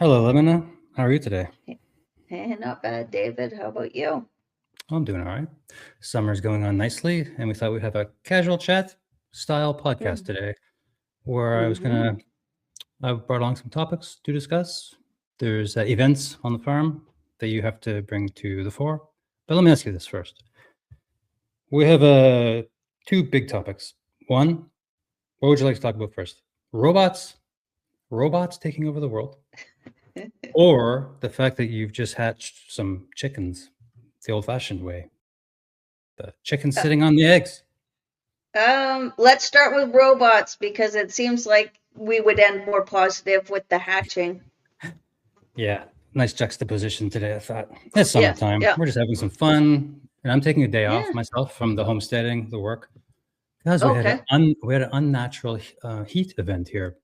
Hello, Limina. How are you today? Hey, not bad, David. How about you? I'm doing all right. Summer's going on nicely, and we thought we'd have a casual chat style podcast today where Mm-hmm. I brought along some topics to discuss. There's events on the farm that you have to bring to the fore. But let me ask you this first. We have two big topics. One, what would you like to talk about first? Robots taking over the world, or the fact that you've just hatched some chickens the old-fashioned way, the chickens sitting on the eggs. Let's start with robots because it seems like we would end more positive with the hatching. Yeah, nice juxtaposition today. I thought it's Yeah, summertime. yeah, We're just having some fun, and I'm taking a day off yeah. myself from the homesteading, the work, because Okay. we had an unnatural heat event here.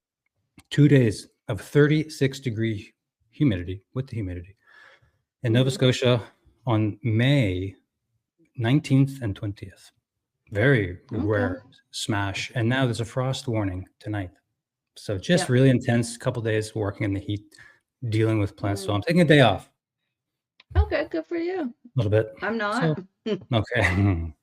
2 days of 36-degree humidity with the humidity in Nova Mm-hmm. Scotia on May 19th and 20th. Very Okay. rare smash, and now there's a frost warning tonight. So just Yeah. really intense couple days working in the heat, dealing with plants. So Mm. I'm taking a day off Okay, good for you. a little bit. I'm not. So okay.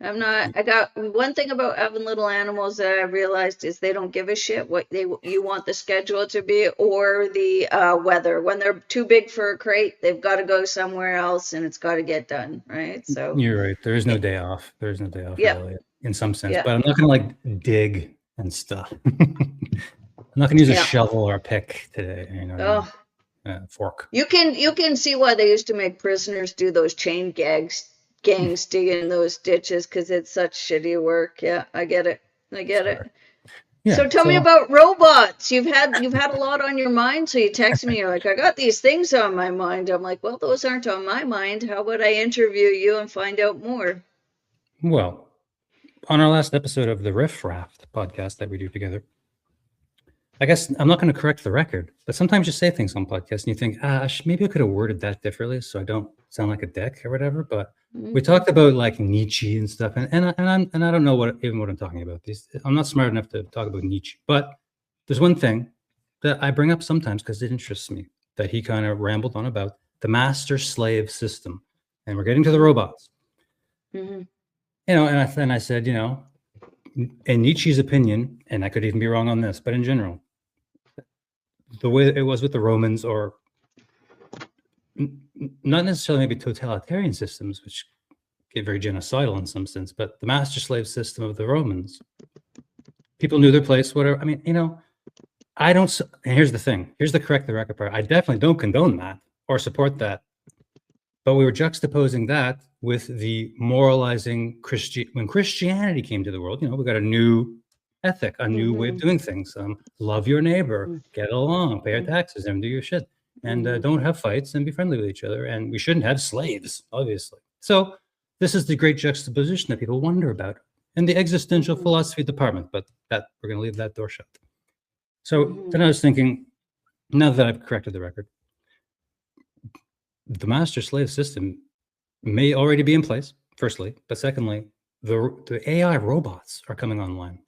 I'm not. I got one thing about having little animals that I realized is they don't give a shit what you want the schedule to be or the weather. When they're too big for a crate, they've got to go somewhere else and it's got to get done, right? So, You're right. There is no it, day off. There is no day off yeah, really in some sense, yeah, but I'm not gonna like dig and stuff. I'm not gonna use a yeah. shovel or a pick today. You know what I mean? Oh, Fork. you can see why they used to make prisoners do those chain gangs digging those ditches because it's such shitty work. Yeah, I get it. I get Sorry. it. Yeah. So tell me So about robots. You've had a lot on your mind. So you text me, you're like, I got these things on my mind. I'm like, well, those aren't on my mind. How about I interview you and find out more? well, on our last episode of the Riff Raft podcast that we do together, I guess I'm not going to correct the record, but sometimes you say things on podcasts and you think, maybe I could have worded that differently so I don't sound like a dick or whatever. But we Mm-hmm. talked about like Nietzsche and stuff, and I don't know what I'm talking about. I'm not smart enough to talk about Nietzsche, but there's one thing that I bring up sometimes because it interests me that he kind of rambled on about the master slave system, and we're getting to the robots, Mm-hmm. and I said, in Nietzsche's opinion, and I could even be wrong on this, but in general, the way it was with the Romans, or not necessarily maybe totalitarian systems, which get very genocidal in some sense, but the master slave system of the Romans, people knew their place, whatever. I mean, I don't, and here's the thing, here's the correct the record part. I definitely don't condone that or support that. But we were juxtaposing that with the moralizing when Christianity came to the world, we got a new ethic, a new way of Mm-hmm. doing things. Love your neighbor, get along, pay your Mm-hmm. taxes, and do your shit. And Mm-hmm. don't have fights and be friendly with each other. And we shouldn't have slaves, obviously. So this is the great juxtaposition that people wonder about in the existential Mm-hmm. philosophy department, but that we're going to leave that door shut. So Mm-hmm. then I was thinking, now that I've corrected the record, the master slave system may already be in place, firstly, but secondly, the AI robots are coming online.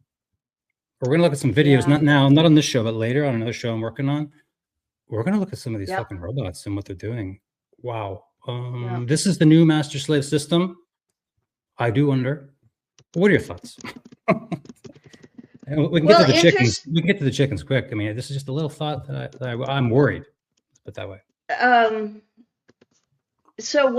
We're going to look at some videos, Yeah. not now, not on this show, but later on another show I'm working on. We're going to look at some of these Yeah. fucking robots and what they're doing. Wow. Yeah. This is the new master slave system. I do wonder. What are your thoughts? We can get to Well, the chickens. We can get to the chickens quick. I mean, this is just a little thought I'm worried. Let's put it that way. um, so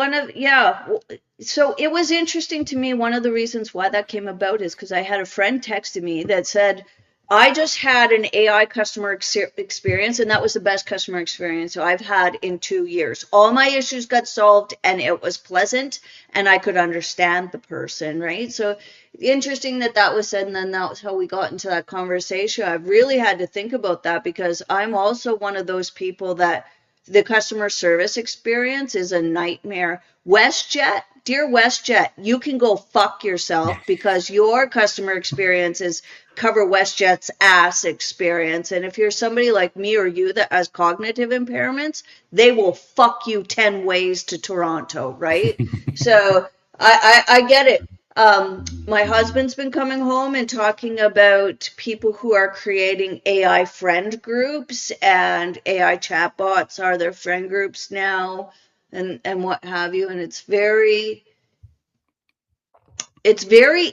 so it was interesting to me. One of the reasons why that came about is because I had a friend texted me that said, I just had an AI customer experience, and that was the best customer experience I've had in 2 years. All my issues got solved, and it was pleasant, and I could understand the person, right? So interesting that was said, and then that was how we got into that conversation. I've really had to think about that because I'm also one of those people that the customer service experience is a nightmare. WestJet, dear WestJet, you can go fuck yourself because your customer experience is cover WestJet's ass experience. And if you're somebody like me or you that has cognitive impairments, they will fuck you 10 ways to Toronto, right? So I get it. My husband's been coming home and talking about people who are creating AI friend groups, and AI chatbots are their friend groups now, and what have you. And it's very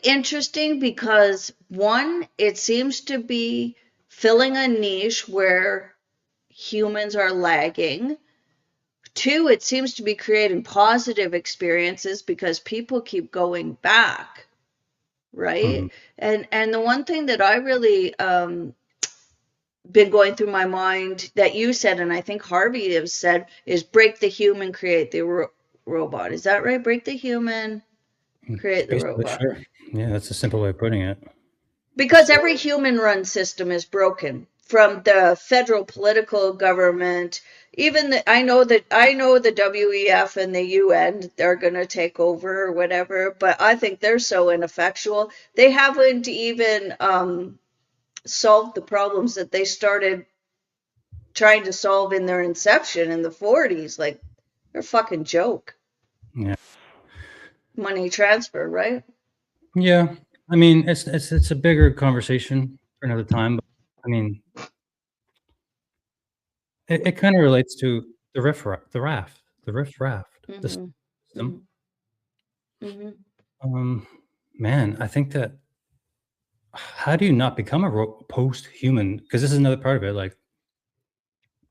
interesting because one, it seems to be filling a niche where humans are lagging. Two, it seems to be creating positive experiences because people keep going back, Mhm. right? And the one thing that I really been going through my mind that you said, and I think Harvey has said, is break the human, create the robot. Is that right? Break the human, create the Basically, robot. sure. Yeah, that's a simple way of putting it. Because every human run system is broken, from the federal political government. Even I know the WEF and the UN, they're going to take over or whatever, but I think they're so ineffectual. They haven't even solved the problems that they started trying to solve in their inception in the 40s. Like, they're a fucking joke. Yeah. Money transfer, right? Yeah. I mean, it's a bigger conversation for another time, but I mean, it kind of relates to the riff raft, the Mm-hmm. system. Mm-hmm. Um, man, I think that how do you not become a post-human? Because this is another part of it. Like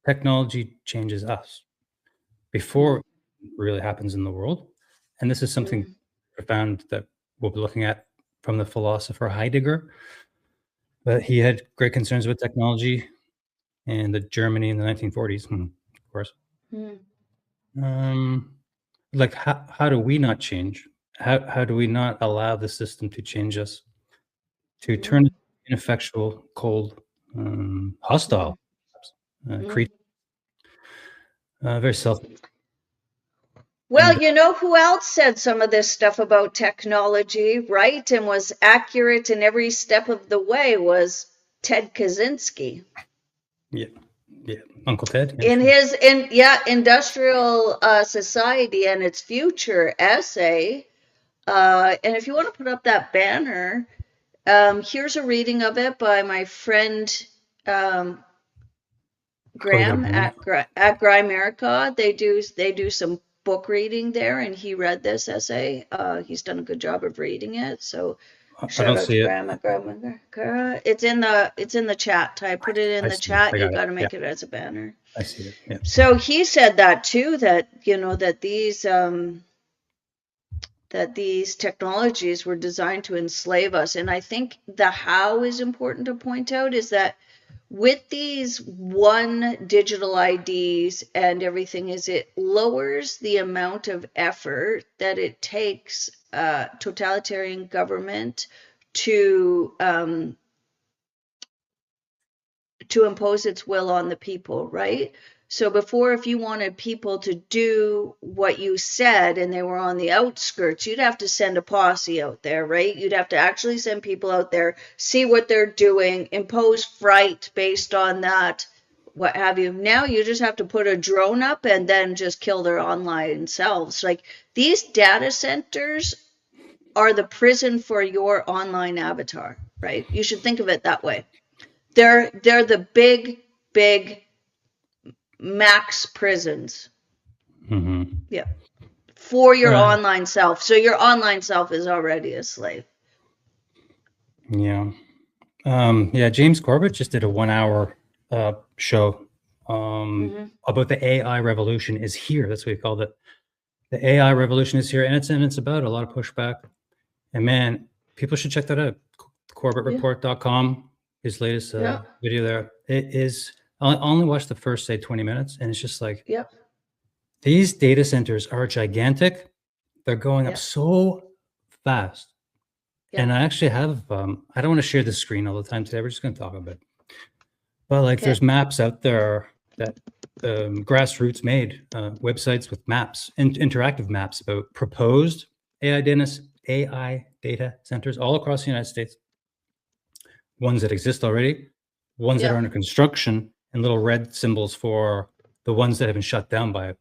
technology changes us before Mm-hmm. it really happens in the world, and this is something Mm-hmm. profound that we'll be looking at from the philosopher Heidegger. But he had great concerns with technology and the Germany in the 1940s, of course. Mm-hmm. Um, like how do we not change? How do we not allow the system to change us, to turn Mm-hmm. it ineffectual, cold, hostile, Mm-hmm. creature, very self and Well, you know who else said some of this stuff about technology, right? And was accurate in every step of the way was Ted Kaczynski. yeah, yeah, Uncle Ted, yeah, In sure. his Industrial Society and Its Future essay, and if you want to put up that banner, here's a reading of it by my friend um, Oh, you got a Graham banner? at Grimerica. They do some book reading there, and he read this essay. He's done a good job of reading it. So I shout don't out to see it. Graham at Grimerica. It's in the chat. I put it in I the see it. I chat. You got it. got to Yeah, make it as a banner. I see it. Yeah. So he said that too. That these technologies were designed to enslave us. And I think the how is important to point out, is that with these one digital IDs and everything, is it lowers the amount of effort that it takes totalitarian government to impose its will on the people, right? So before, if you wanted people to do what you said and they were on the outskirts, you'd have to send a posse out there, right? You'd have to actually send people out there, see what they're doing, impose fright based on that, what have you. Now you just have to put a drone up and then just kill their online selves. Like, these data centers are the prison for your online avatar, right? You should think of it that way. They're the big max prisons. Hmm. Yeah. For your Uh, online self. So your online self is already a slave. yeah. Yeah, James Corbett just did a 1 hour show Mm-hmm. about the AI revolution is here. That's what he called it. The AI revolution is here, and it's about a lot of pushback. And man, people should check that out. Yeah. CorbettReport.com, his latest Yeah. video there. It is. I only watched the first, say, 20 minutes, and it's just like Yep. these data centers are gigantic. They're going up Yep. so fast. And Yep. I actually have. I don't want to share the screen all the time today. We're just going to talk about it. But like, Okay. there's maps out there that grassroots made websites with maps, interactive maps about proposed AI data centers all across the United States. Ones that exist already, ones that are Yep. under construction, and little red symbols for the ones that have been shut down by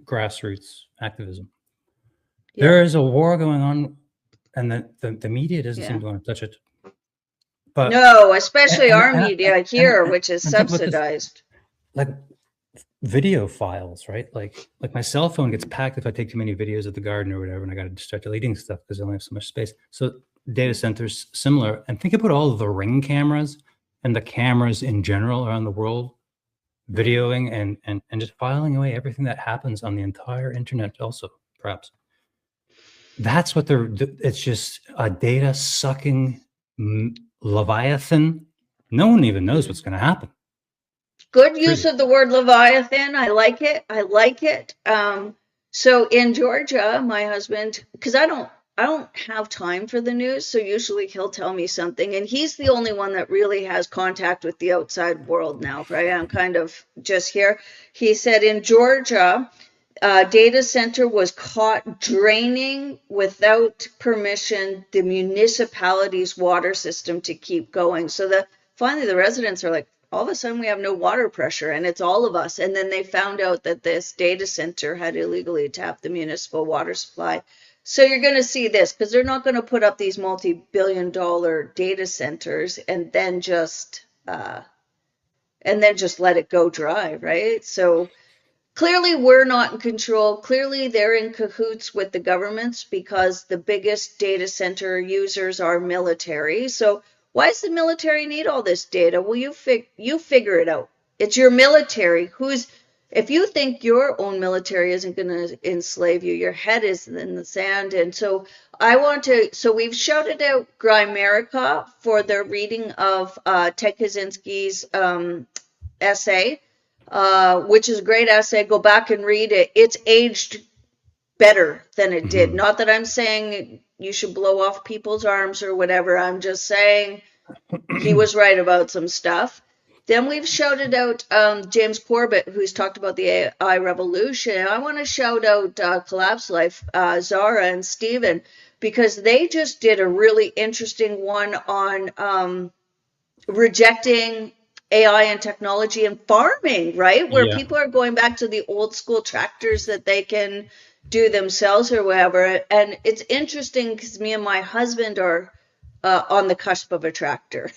grassroots activism. There Yep. is a war going on and the media doesn't seem Yeah. to want to touch it. But No, especially our media and, here, which is think about this, subsidized. like video files, right? Like my cell phone gets packed if I take too many videos of the garden or whatever, and I got to start deleting stuff because I only have so much space. So data centers similar, and think about all of the Ring cameras and the cameras in general around the world, videoing and just filing away everything that happens on the entire internet. Also, perhaps that's what it's just a data sucking leviathan. No one even knows what's going to happen. Good use of the word Leviathan. I like it. I like it. So in Georgia, my husband, because I don't have time for the news, so usually he'll tell me something, and he's the only one that really has contact with the outside world now, right? I'm kind of just here. He said in Georgia, data center was caught draining without permission the municipality's water system to keep going. So finally the residents are like, all of a sudden we have no water pressure, and it's all of us. And then they found out that this data center had illegally tapped the municipal water supply. So you're going to see this, because they're not going to put up these multi-billion-dollar data centers and then just let it go dry, right? So clearly we're not in control. Clearly they're in cahoots with the governments, because the biggest data center users are military. So why does the military need all this data? Well, you figure it out. It's your military if you think your own military isn't going to enslave you, your head is in the sand. And so we've shouted out Grimerica for their reading of Ted Kaczynski's essay, which is a great essay. Go back and read it. It's aged better than it did. Not that I'm saying you should blow off people's arms or whatever. I'm just saying he was right about some stuff. Then we've shouted out James Corbett, who's talked about the AI revolution. I want to shout out Collapse Life, Zara and Steven, because they just did a really interesting one on rejecting AI and technology and farming, right? Where people are going back to the old school tractors that they can do themselves or whatever. And it's interesting because me and my husband are on the cusp of a tractor.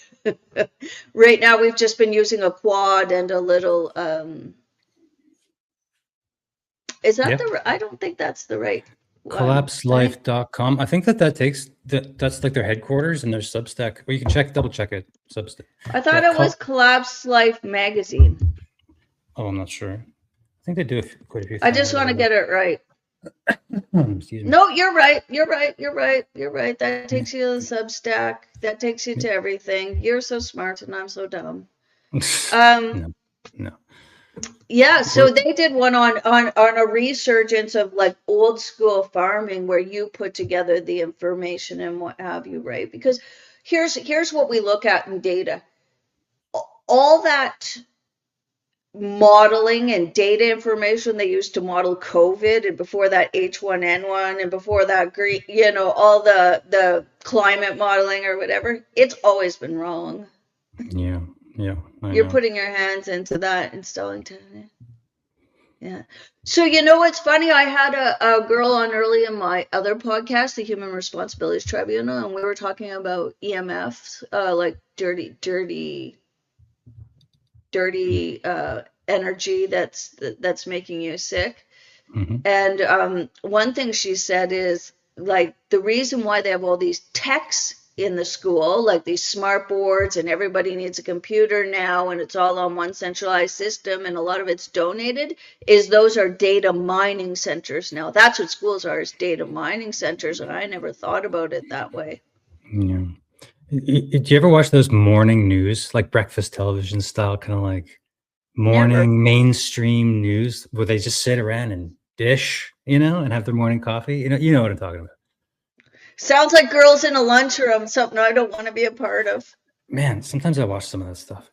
Right now, we've just been using a quad and a little. Is that I don't think that's the right one. Collapselife.com. I think that's like their headquarters and their Substack. Or you can double check it. Substack. I thought it was Collapse Life magazine. Oh, I'm not sure. I think they do quite a few things. I just want to get it right. Excuse me. No, you're right. That takes you to the Substack. That takes you to everything. You're so smart and I'm so dumb. No. Yeah, so they did one on a resurgence of like old school farming, where you put together the information and what have you, right? Because here's what we look at in data. All that modeling and data information they used to model COVID, and before that H1N1, and before that all the climate modeling or whatever, it's always been wrong. Yeah. You're putting your hands into that, installing technology. Yeah. So what's funny? I had a girl on early in my other podcast, the Human Responsibilities Tribunal, and we were talking about EMFs, like dirty energy that's making you sick. And one thing she said is, like, the reason why they have all these techs in the school, like these smart boards, and everybody needs a computer now, and it's all on one centralized system, and a lot of it's donated, is those are data mining centers now. That's what schools are, is data mining centers, and I never thought about it that way. Yeah. Do you ever watch those morning news, like breakfast television style, kind of like morning mainstream news, where they just sit around and dish, and have their morning coffee? You know what I'm talking about. Sounds like girls in a lunchroom, something I don't want to be a part of. Man, sometimes I watch some of that stuff.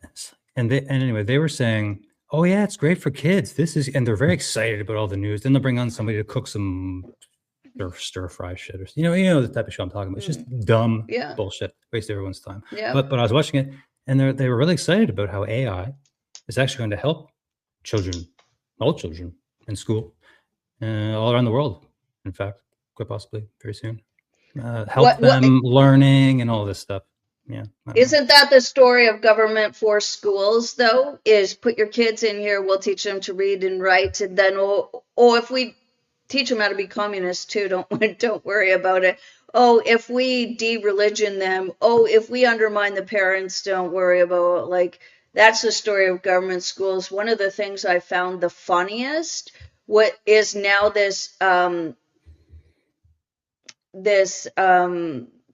And anyway, they were saying, oh yeah, it's great for kids. And they're very excited about all the news. Then they'll bring on somebody to cook some stir fry shit, or the type of show I'm talking about. It's just dumb bullshit, waste everyone's time. Yeah. But I was watching it, and they were really excited about how AI is actually going to help all children in school, all around the world. In fact, quite possibly very soon. help them learning and all this stuff. Yeah. Isn't that the story of government forced schools, though? Is put your kids in here, we'll teach them to read and write, and then if we teach them how to be communists too, don't worry about it. Oh, if we de-religion them, if we undermine the parents, don't worry about it. Like, that's the story of government schools. One of the things I found the funniest, what is now this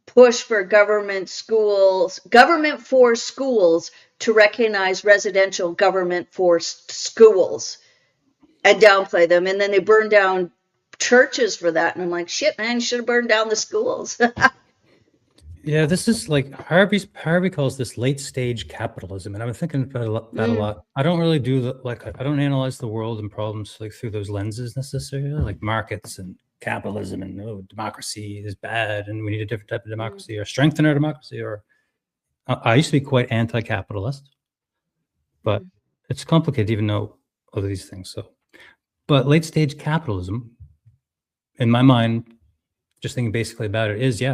push for government for schools to recognize residential government forced schools and downplay them, and then they burn down churches for that. And I'm like, shit, man, you should have burned down the schools. Yeah, this is like Harvey calls this late stage capitalism, and I've been thinking about that a lot. I don't really do I don't analyze the world and problems like through those lenses necessarily, like markets and capitalism and democracy is bad and we need a different type of democracy or strengthen our democracy. Or I used to be quite anti-capitalist, but it's complicated even though all of these things. So, but late stage capitalism, in my mind, just thinking basically about it, is the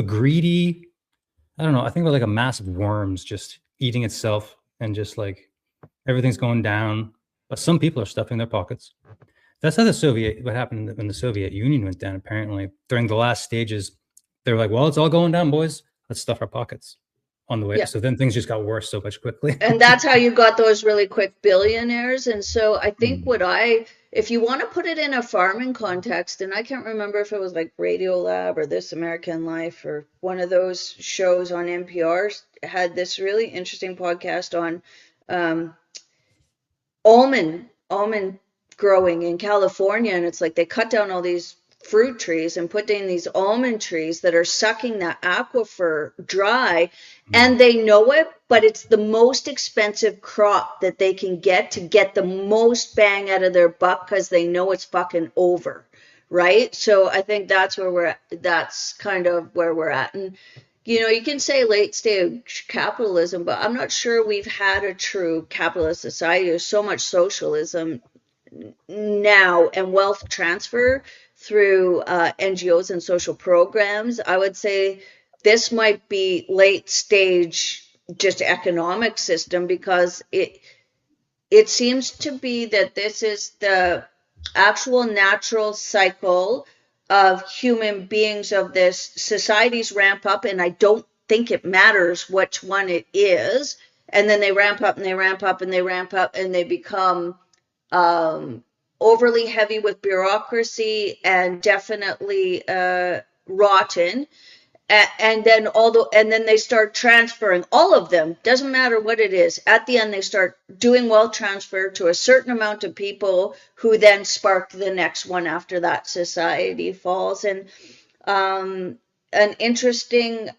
greedy, I don't know, I think about like a mass of worms just eating itself and just like everything's going down, but some people are stuffing their pockets. That's how what happened when the Soviet Union went down. Apparently during the last stages, they were like, well, it's all going down, boys. Let's stuff our pockets on the way. Yeah. So then things just got worse so much quickly. And that's how you got those really quick billionaires. And so I think if you want to put it in a farming context, and I can't remember if it was like Radiolab or This American Life or one of those shows on NPR had this really interesting podcast on almond growing in California. And it's like they cut down all these fruit trees and put in these almond trees that are sucking that aquifer dry, and they know it, but it's the most expensive crop that they can get to get the most bang out of their buck because they know it's fucking over, right? So I think that's where that's kind of where we're at. And you can say late stage capitalism, but I'm not sure we've had a true capitalist society. There's so much socialism now and wealth transfer through NGOs and social programs. I would say this might be late stage just economic system, because it seems to be that this is the actual natural cycle of human beings, of this societies ramp up, and I don't think it matters which one it is, and then they ramp up and they ramp up and they ramp up and they become overly heavy with bureaucracy and definitely rotten. And then they start transferring all of them, doesn't matter what it is. At the end, they start doing wealth transfer to a certain amount of people who then spark the next one after that society falls. And an interesting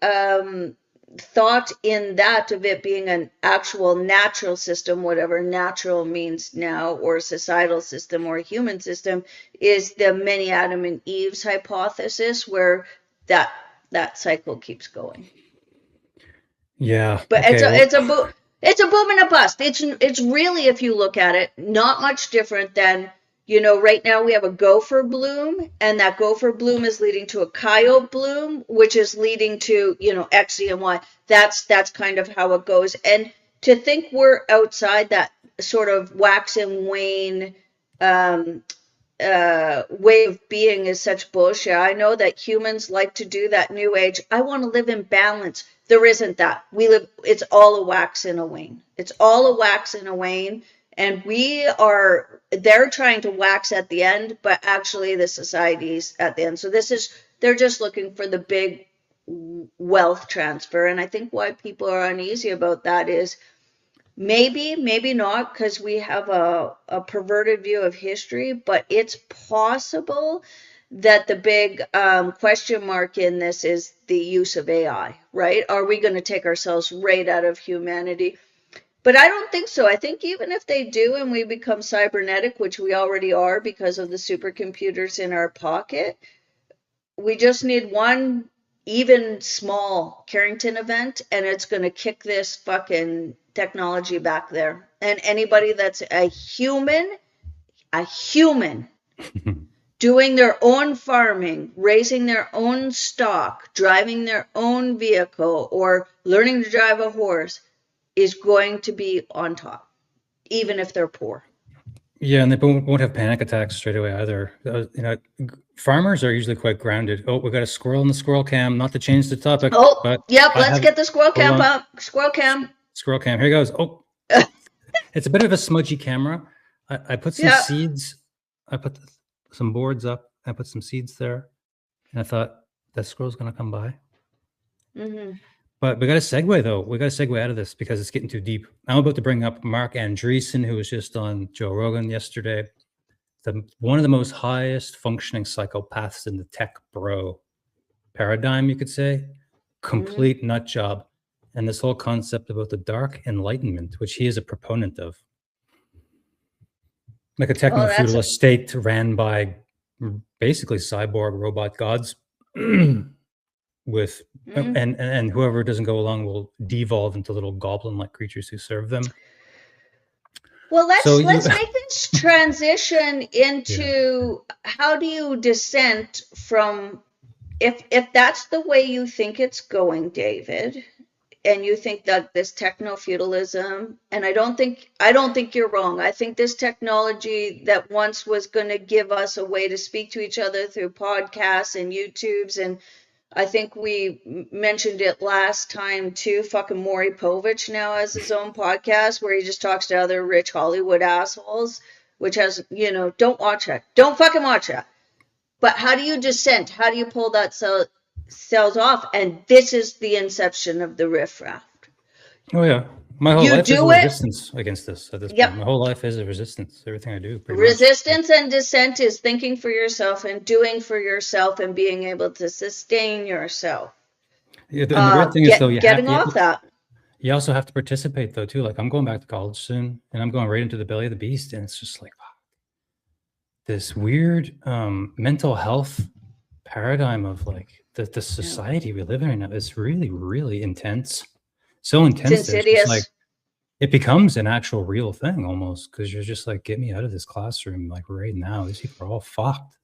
thought in that of it being an actual natural system, whatever natural means now, or a societal system or a human system, is the many Adam and Eve's hypothesis, where that cycle keeps going. Yeah, but okay, it's a boom and a bust. It's really, if you look at it, not much different than, right now we have a gopher bloom, and that gopher bloom is leading to a coyote bloom, which is leading to, X, Y, and Y. That's kind of how it goes. And to think we're outside that sort of wax and wane way of being is such bullshit. I know that humans like to do that new age. I want to live in balance. There isn't that. It's all a wax and a wane. It's all a wax and a wane. And they're trying to wax at the end, but actually the society's at the end. So they're just looking for the big wealth transfer. And I think why people are uneasy about that is maybe not, because we have a perverted view of history, but it's possible that the big question mark in this is the use of AI, right? Are we going to take ourselves right out of humanity? But I don't think so. I think even if they do and we become cybernetic, which we already are because of the supercomputers in our pocket, we just need one even small Carrington event, and it's going to kick this fucking technology back there. And anybody that's a human doing their own farming, raising their own stock, driving their own vehicle, or learning to drive a horse is going to be on top, even if they're poor. Yeah, and they won't have panic attacks straight away either. Farmers are usually quite grounded. Oh, we got a squirrel in the squirrel cam. Not to change the topic. Oh, but yep, let's get the squirrel cam up. Squirrel cam. Squirrel cam. Here goes. Oh, it's a bit of a smudgy camera. I put some seeds. I put some boards up. I put some seeds there, and I thought that squirrel's gonna come by. Mm-hmm. But we got to segue though. We got to segue out of this because it's getting too deep. I'm about to bring up Mark Andreessen, who was just on Joe Rogan yesterday. One of the most highest functioning psychopaths in the tech bro paradigm, you could say. Complete nut job. And this whole concept about the dark enlightenment, which he is a proponent of. Like a techno-feudalist state ran by basically cyborg robot gods. With and whoever doesn't go along will devolve into little goblin-like creatures who serve them. Well, let's make this transition into how do you dissent from if that's the way you think it's going, David, and you think that this techno-feudalism, and I don't think you're wrong. I think this technology that once was going to give us a way to speak to each other through podcasts and YouTubes, and I think we mentioned it last time too. Fucking Maury Povich now has his own podcast where he just talks to other rich Hollywood assholes, which has, don't watch it. Don't fucking watch it. But how do you dissent? How do you pull that cells off? And this is the inception of the riffraff. Oh yeah. My whole life is a resistance against this at this point. My whole life is a resistance. Everything I do. Resistance and dissent is thinking for yourself and doing for yourself and being able to sustain yourself. Yeah, the weird thing is, though, that. You also have to participate, though, too. Like, I'm going back to college soon, and I'm going right into the belly of the beast, and it's just like this weird mental health paradigm of like the society we live in right now is really, really intense. So intense. It's insidious. Like it becomes an actual real thing almost, because you're just like, get me out of this classroom like right now. These people are all fucked.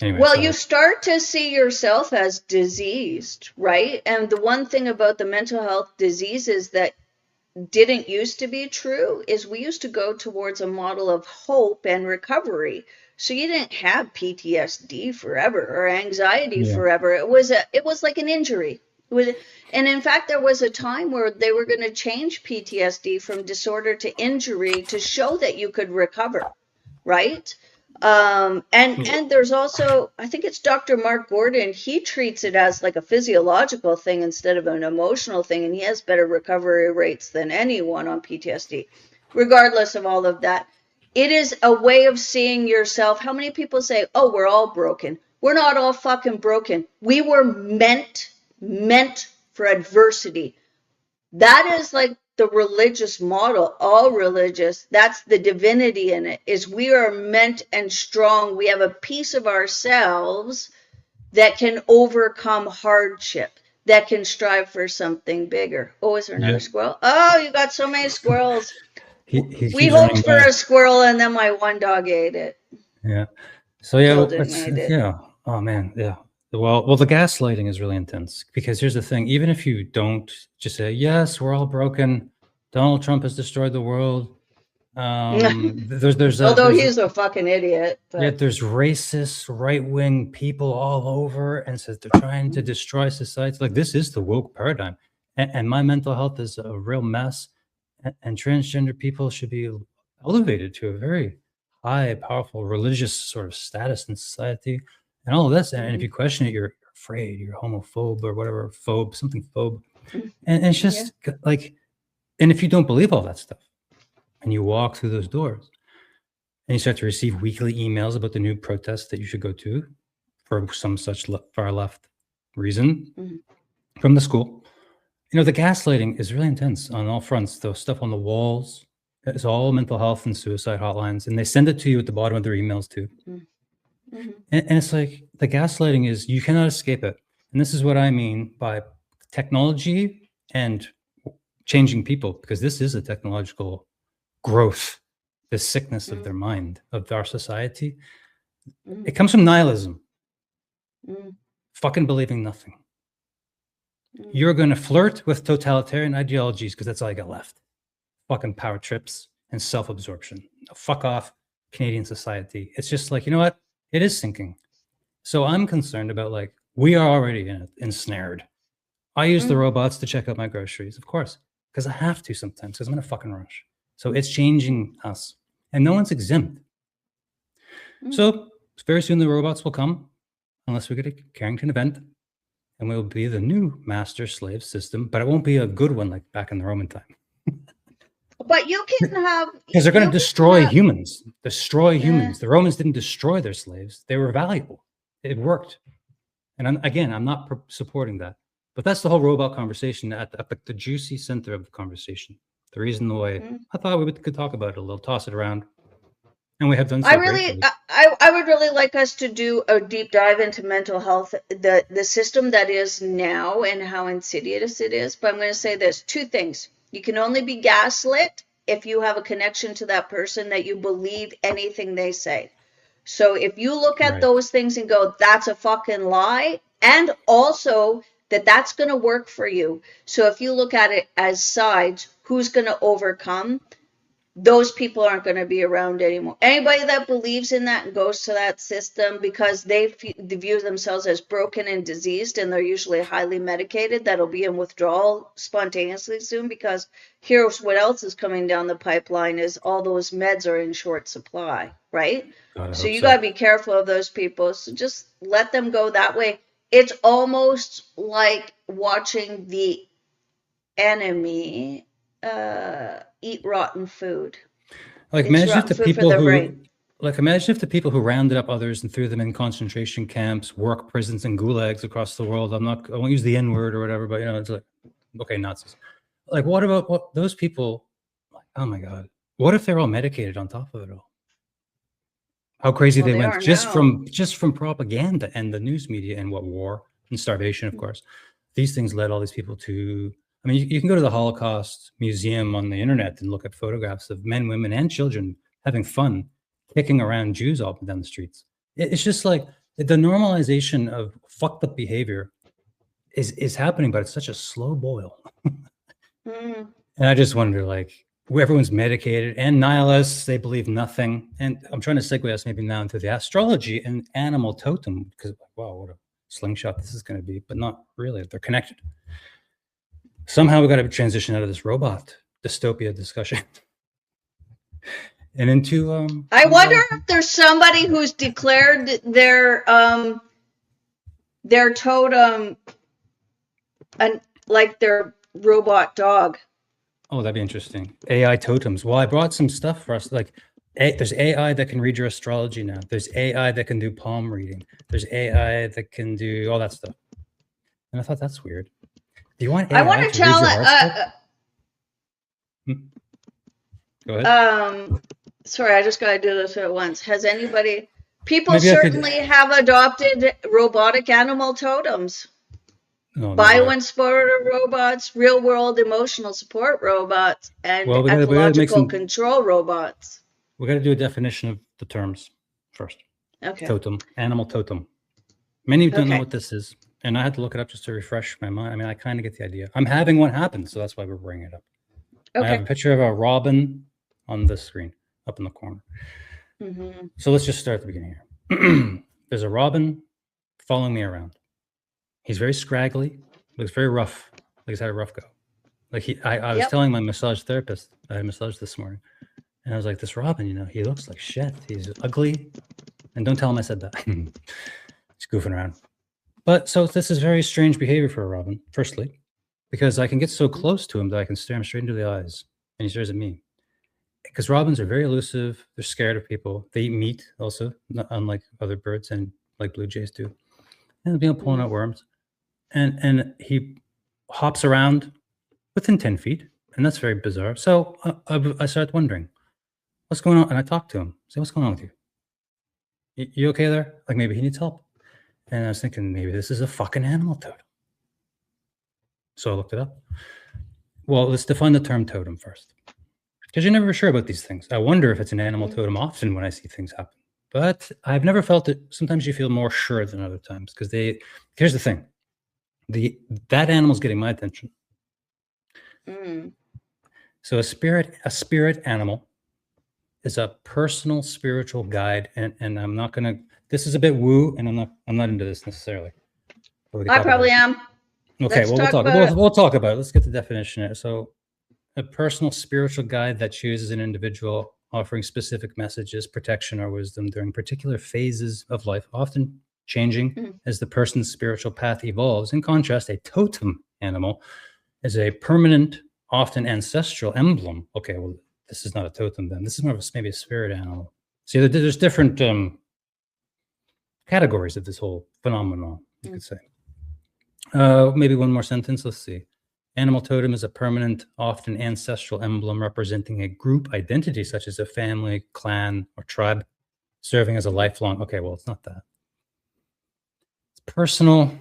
Anyway, well, you start to see yourself as diseased, right? And the one thing about the mental health diseases that didn't used to be true is we used to go towards a model of hope and recovery. So you didn't have PTSD forever or anxiety forever. It was like an injury. And in fact, there was a time where they were going to change PTSD from disorder to injury to show that you could recover, right? And there's also, I think it's Dr. Mark Gordon, he treats it as like a physiological thing instead of an emotional thing, and he has better recovery rates than anyone on PTSD. Regardless of all of that, it is a way of seeing yourself. How many people say, oh, we're all broken? We're not all fucking broken. We were meant for adversity. That is like the religious model, all religious. That's the divinity in it, is we are meant and strong. We have a piece of ourselves that can overcome hardship, that can strive for something bigger. Oh, is there another squirrel? Oh, you got so many squirrels. We hoped for a squirrel, and then my one dog ate it. Yeah. So Oh man. Yeah. Well, the gaslighting is really intense, because here's the thing: even if you don't just say, "Yes, we're all broken," Donald Trump has destroyed the world. Although he's a fucking idiot. But. Yet there's racist right-wing people all over, and says they're trying to destroy society. Like, this is the woke paradigm, and my mental health is a real mess. And transgender people should be elevated to a very high, powerful religious sort of status in society. And all of this, and if you question it, you're afraid, you're homophobe or whatever, something phobe. And it's just like, and if you don't believe all that stuff, and you walk through those doors, and you start to receive weekly emails about the new protests that you should go to for some such far left reason from the school, the gaslighting is really intense on all fronts. The stuff on the walls is all mental health and suicide hotlines, and they send it to you at the bottom of their emails too. And it's like, the gaslighting is, you cannot escape it. And this is what I mean by technology and changing people, because this is a technological growth, the sickness of their mind, of our society. Mm, It comes from nihilism, mm, fucking believing nothing. mm, You're going to flirt with totalitarian ideologies because that's all you got left. Fucking power trips and self-absorption. Fuck off, Canadian society. It's just like, you know what? It is sinking. So I'm concerned about, like, we are already ensnared. I use the mm, robots to check out my groceries, of course, because I have to sometimes because I'm in a fucking rush. So it's changing us, and no one's exempt. mm. So very soon the robots will come, unless we get a Carrington event, and we'll be the new master-slave system, but it won't be a good one like back in the Roman time. But you can have, Because they're going you to can destroy have, humans. Destroy eh, humans. The Romans didn't destroy their slaves. They were valuable. It worked. And I'm not supporting that. But that's the whole robot conversation at the juicy center of the conversation. The reason why mm. I thought we could talk about it a little, toss it around. And we have done I so really, gratefully. I would really like us to do a deep dive into mental health, the system that is now and how insidious it is. But I'm going to say this, two things. You can only be gaslit if you have a connection to that person that you believe anything they say. So if you look at Right. those things and go, that's a fucking lie, and also that that's going to work for you. So if you look at it as sides, who's going to overcome? Those people aren't going to be around anymore. Anybody that believes in that and goes to that system because they view themselves as broken and diseased, and they're usually highly medicated, that'll be in withdrawal spontaneously soon, because here's what else is coming down the pipeline is all those meds are in short supply, right? God, I So hope you got so. to be careful of those people. So just let them go that way. It's almost like watching the enemy eat rotten food. Like It's imagine if rotten the food for people their who brain. imagine if the people who rounded up others and threw them in concentration camps, work prisons, and gulags across the world. I won't use the N-word or whatever, but it's like, okay, Nazis. Like, what about those people? Like, oh my God, what if they're all medicated on top of it all? How crazy Well, they they went are now. just from propaganda and the news media and what war and starvation, of course. These things led all these people to. I mean, you can go to the Holocaust Museum on the internet and look at photographs of men, women, and children having fun, kicking around Jews all up and down the streets. It's just like the normalization of fucked up behavior is happening, but it's such a slow boil. Mm, And I just wonder, like, everyone's medicated and nihilists, they believe nothing. And I'm trying to segue us maybe now into the astrology and animal totem, because, wow, what a slingshot this is going to be, but not really. They're connected. Somehow we got to transition out of this robot dystopia discussion and into I wonder reality. if there's somebody who's declared their totem and like their robot dog. Oh, that'd be interesting. AI totems. Well, I brought some stuff for us. Like, there's AI that can read your astrology now. There's AI that can do palm reading. There's AI that can do all that stuff. And I thought that's weird. Do you want I want AI to to read your horoscope? challenge. Hmm, go ahead. Sorry, I just got to do this at once. Has anybody? People Maybe I could. certainly have adopted robotic animal totems. Oh no way. Bioinspirator robots, real world emotional support robots, and Well, we got to make ecological some. control robots. We got to do a definition of the terms first. Okay. Totem, animal totem. Many don't know Okay. what this is, and I had to look it up just to refresh my mind. I mean, I kind of get the idea. I'm having one happen, so that's why we're bringing it up. I have a Okay. picture of a robin on the screen up in the corner. Mm-hmm. So let's just start at the beginning here. There's a robin following me around. He's very scraggly, looks very rough, like he's had a rough go. Like I was Yep. telling my massage therapist, I had a massage this morning, and I was like, this robin, he looks like shit. He's ugly, and don't tell him I said that. He's goofing around. But so this is very strange behavior for a robin, firstly, because I can get so close to him that I can stare him straight into the eyes, and he stares at me. Because robins are very elusive. They're scared of people. They eat meat also, unlike other birds and like blue jays do. And they'll be pulling out worms. And he hops around within 10 feet, and that's very bizarre. So I started wondering, what's going on? And I talked to him. Say, what's going on with you? You okay there? Like maybe he needs help. And I was thinking maybe this is a fucking animal totem. So I looked it up. Well, let's define the term totem first. Because you're never sure about these things. I wonder if it's an animal totem often when I see things happen. But I've never felt it. Sometimes you feel more sure than other times because here's the thing. That animal's getting my attention. Mm. So a spirit animal is a personal spiritual guide, and I'm not gonna. This is a bit woo, and I'm not into this necessarily. But we can I talk about probably it. am. Okay, Let's well we'll talk talk. about it. We'll talk about it. Let's get the definition here. So, a personal spiritual guide that chooses an individual, offering specific messages, protection, or wisdom during particular phases of life, often changing Mm. as the person's spiritual path evolves. In contrast, a totem animal is a permanent, often ancestral emblem. Okay, well, this is not a totem then. This is more of maybe a spirit animal. See, there's different categories of this whole phenomenon, you could say. Maybe one more sentence. Let's see. Animal totem is a permanent, often ancestral emblem representing a group identity, such as a family, clan, or tribe, serving as a lifelong. Okay, well, it's not that. It's personal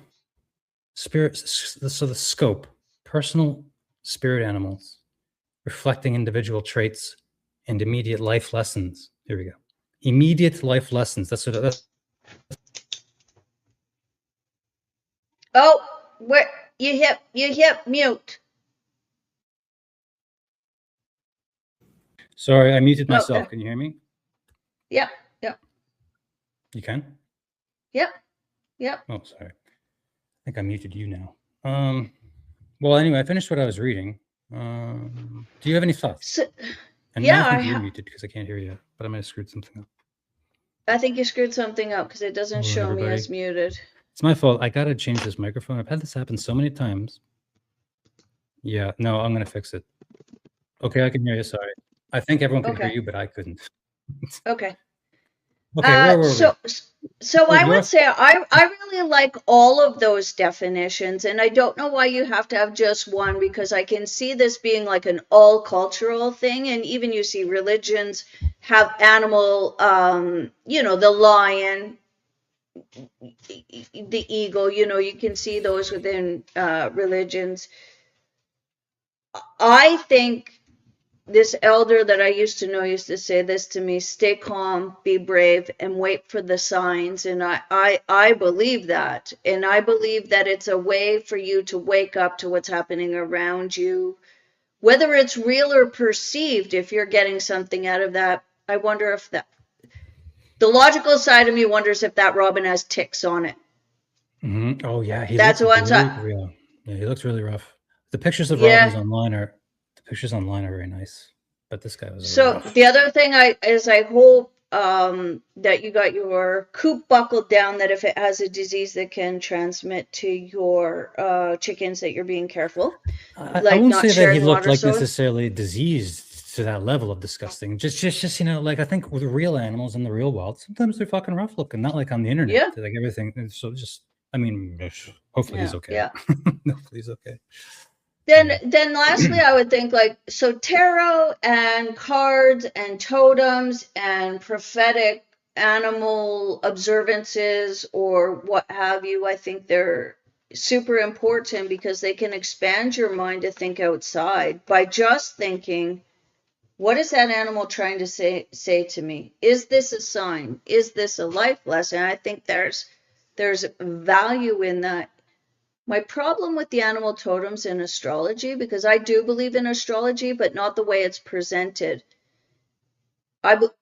spirit. So the scope, personal spirit animals, reflecting individual traits and immediate life lessons. Here we go. Immediate life lessons. That's Oh, where you hit mute. sorry, I muted myself. Okay. Can you hear me? Yeah. Yeah. You can? Yeah. Yeah. Oh, sorry. I think I muted you now. Well, anyway, I finished what I was reading. Do you have any thoughts? So, And yeah, now I think you're muted because I can't hear you, but I might have screwed something up. I think you screwed something up because it doesn't Hello, show me everybody. as muted. It's my fault. I got to change this microphone. I've had this happen so many times. Yeah, no, I'm going to fix it. Okay, I can hear you. Sorry. I think everyone could hear Okay. you, but I couldn't. Okay. Okay, where were we? So Oh, I you're would up. say I really like all of those definitions, and I don't know why you have to have just one, because I can see this being like an all cultural thing, and even you see religions have animal, the lion, the eagle, you can see those within religions. I think this elder that I used to know used to say this to me: stay calm, be brave, and wait for the signs. And I believe that. And I believe that it's a way for you to wake up to what's happening around you, whether it's real or perceived. If you're getting something out of that, I wonder if the logical side of me wonders if that robin has ticks on it. Mm-hmm. Oh, yeah, he That's looks the one really side. real. Yeah, he looks really rough. The pictures of Yeah. robins online are very nice, but this guy was So rough. the other thing I hope that you got your coop buckled down, that if it has a disease that can transmit to your chickens, that you're being careful, I like won't not say that he sharing looked water like source. necessarily diseased to that level of disgusting. Just like I think with real animals in the real world, sometimes they're fucking rough looking, not like on the internet. Yeah. Like everything. So I mean, hopefully he's okay. Yeah. Hopefully he's okay. Then lastly, I would think so tarot and cards and totems and prophetic animal observances or what have you, I think they're super important because they can expand your mind to think outside by just thinking, what is that animal trying to say to me? Is this a sign? Is this a life lesson? I think there's value in that. My problem with the animal totems in astrology, because I do believe in astrology, but not the way it's presented.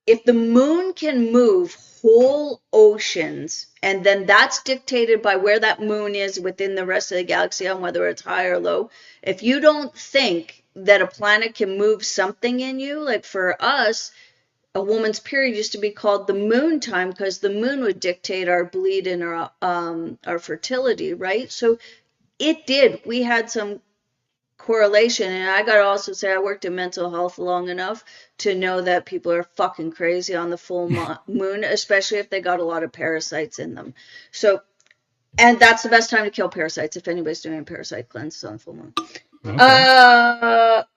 If the moon can move whole oceans, and then that's dictated by where that moon is within the rest of the galaxy on whether it's high or low. If you don't think that a planet can move something in you, like for us, a woman's period used to be called the moon time because the moon would dictate our bleed and our fertility, right? So it did. We had some correlation, and I gotta also say I worked in mental health long enough to know that people are fucking crazy on the full moon, especially if they got a lot of parasites in them. So, and that's the best time to kill parasites if anybody's doing a parasite cleanse on full moon.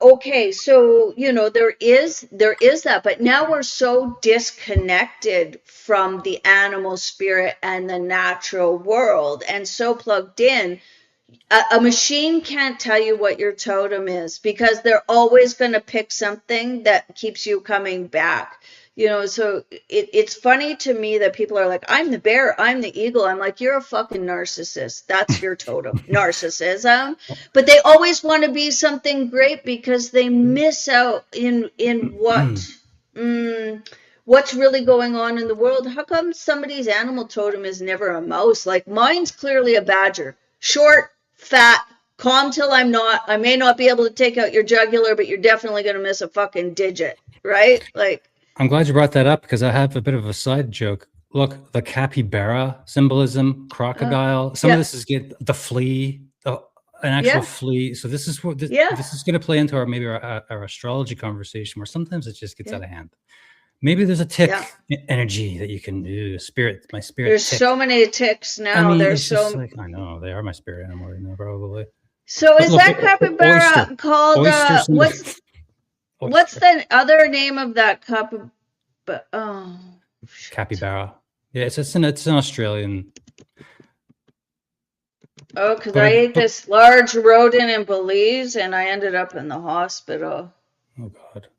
Okay, so there is that, but now we're so disconnected from the animal spirit and the natural world and so plugged in. A machine can't tell you what your totem is because they're always going to pick something that keeps you coming back. So it's funny to me that people are like, I'm the bear, I'm the eagle. I'm like, you're a fucking narcissist. That's your totem, narcissism. But they always want to be something great because they miss out in what's really going on in the world. How come somebody's animal totem is never a mouse? Like mine's clearly a badger. Short, fat, calm till I'm not. I may not be able to take out your jugular, but you're definitely going to miss a fucking digit, right? Like, I'm glad you brought that up because I have a bit of a side joke. Look, the capybara symbolism, crocodile. Some of yeah, this is the flea, an actual yeah, flea. So this is what yeah, this is going to play into our astrology conversation, where sometimes it just gets yeah, out of hand. Maybe there's a tick yeah. energy that you can do. My spirit There's tick. so many ticks I now. mean, There's it's just so. like I know they are my spirit animal right now, probably. So But is look, that capybara called? oyster symbol, What's oyster the other name of that capybara? Oh, shit. capybara. Yeah, it's an Australian. Oh, because I ate this large rodent in Belize and I ended up in the hospital. Oh God.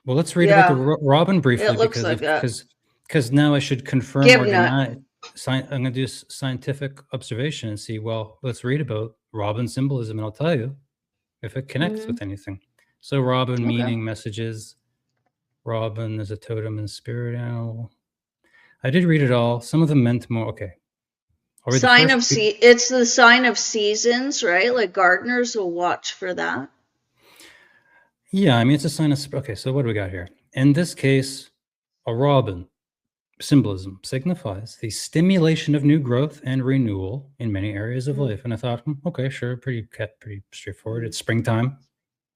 Well, let's read about the Yeah, robin briefly it looks like that. because now I should confirm or Gibnut. deny. I'm going to do scientific observation and see. Well, let's read about robin symbolism, and I'll tell you if it connects with anything. So, robin Okay. meaning messages. Robin is a totem and spirit animal. I did read it all. Some of them meant more. Okay. It's the sign of seasons, right? Like gardeners will watch for that. Yeah, I mean, it's a sign of. Okay, so what do we got here? In this case, a robin symbolism signifies the stimulation of new growth and renewal in many areas of life. And I thought, okay, sure, pretty straightforward. It's springtime.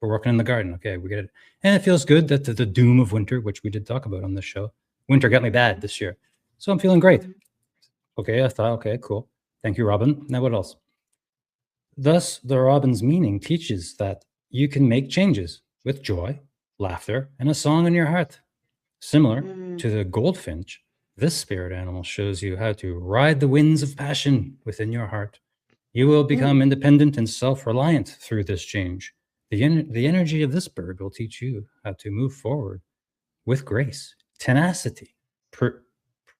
We're working in the garden. Okay, we get it. And it feels good that the doom of winter, which we did talk about on this show, winter got me bad this year. So I'm feeling great. Okay, I thought, okay, cool. Thank you, Robin. Now what else? Thus, the robin's meaning teaches that you can make changes with joy, laughter, and a song in your heart. Similar to the goldfinch, this spirit animal shows you how to ride the winds of passion within your heart. You will become independent and self-reliant through this change. The energy of this bird will teach you how to move forward with grace, tenacity,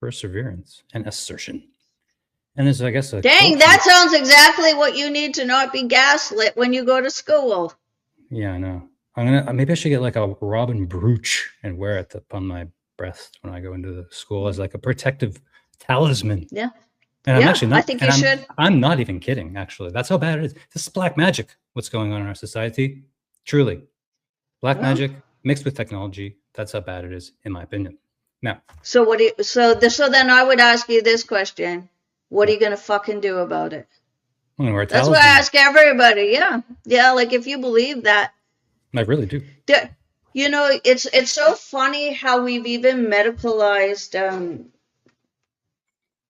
perseverance, and assertion. And there's, I guess, Dang, that sounds exactly what you need to not be gaslit when you go to school. Yeah, I know. Maybe I should get like a robin brooch and wear it upon my breast when I go into the school as like a protective talisman. Yeah. And I'm actually not. I think you should. I'm not even kidding. Actually, that's how bad it is. This is black magic. What's going on in our society? Truly, black magic mixed with technology. That's how bad it is, in my opinion. Now. So what do you? So then I would ask you this question: what are you gonna fucking do about it? I'm gonna wear a That's talisman. what I ask everybody. Yeah. Like if you believe that. I really do. It's so funny how we've even medicalized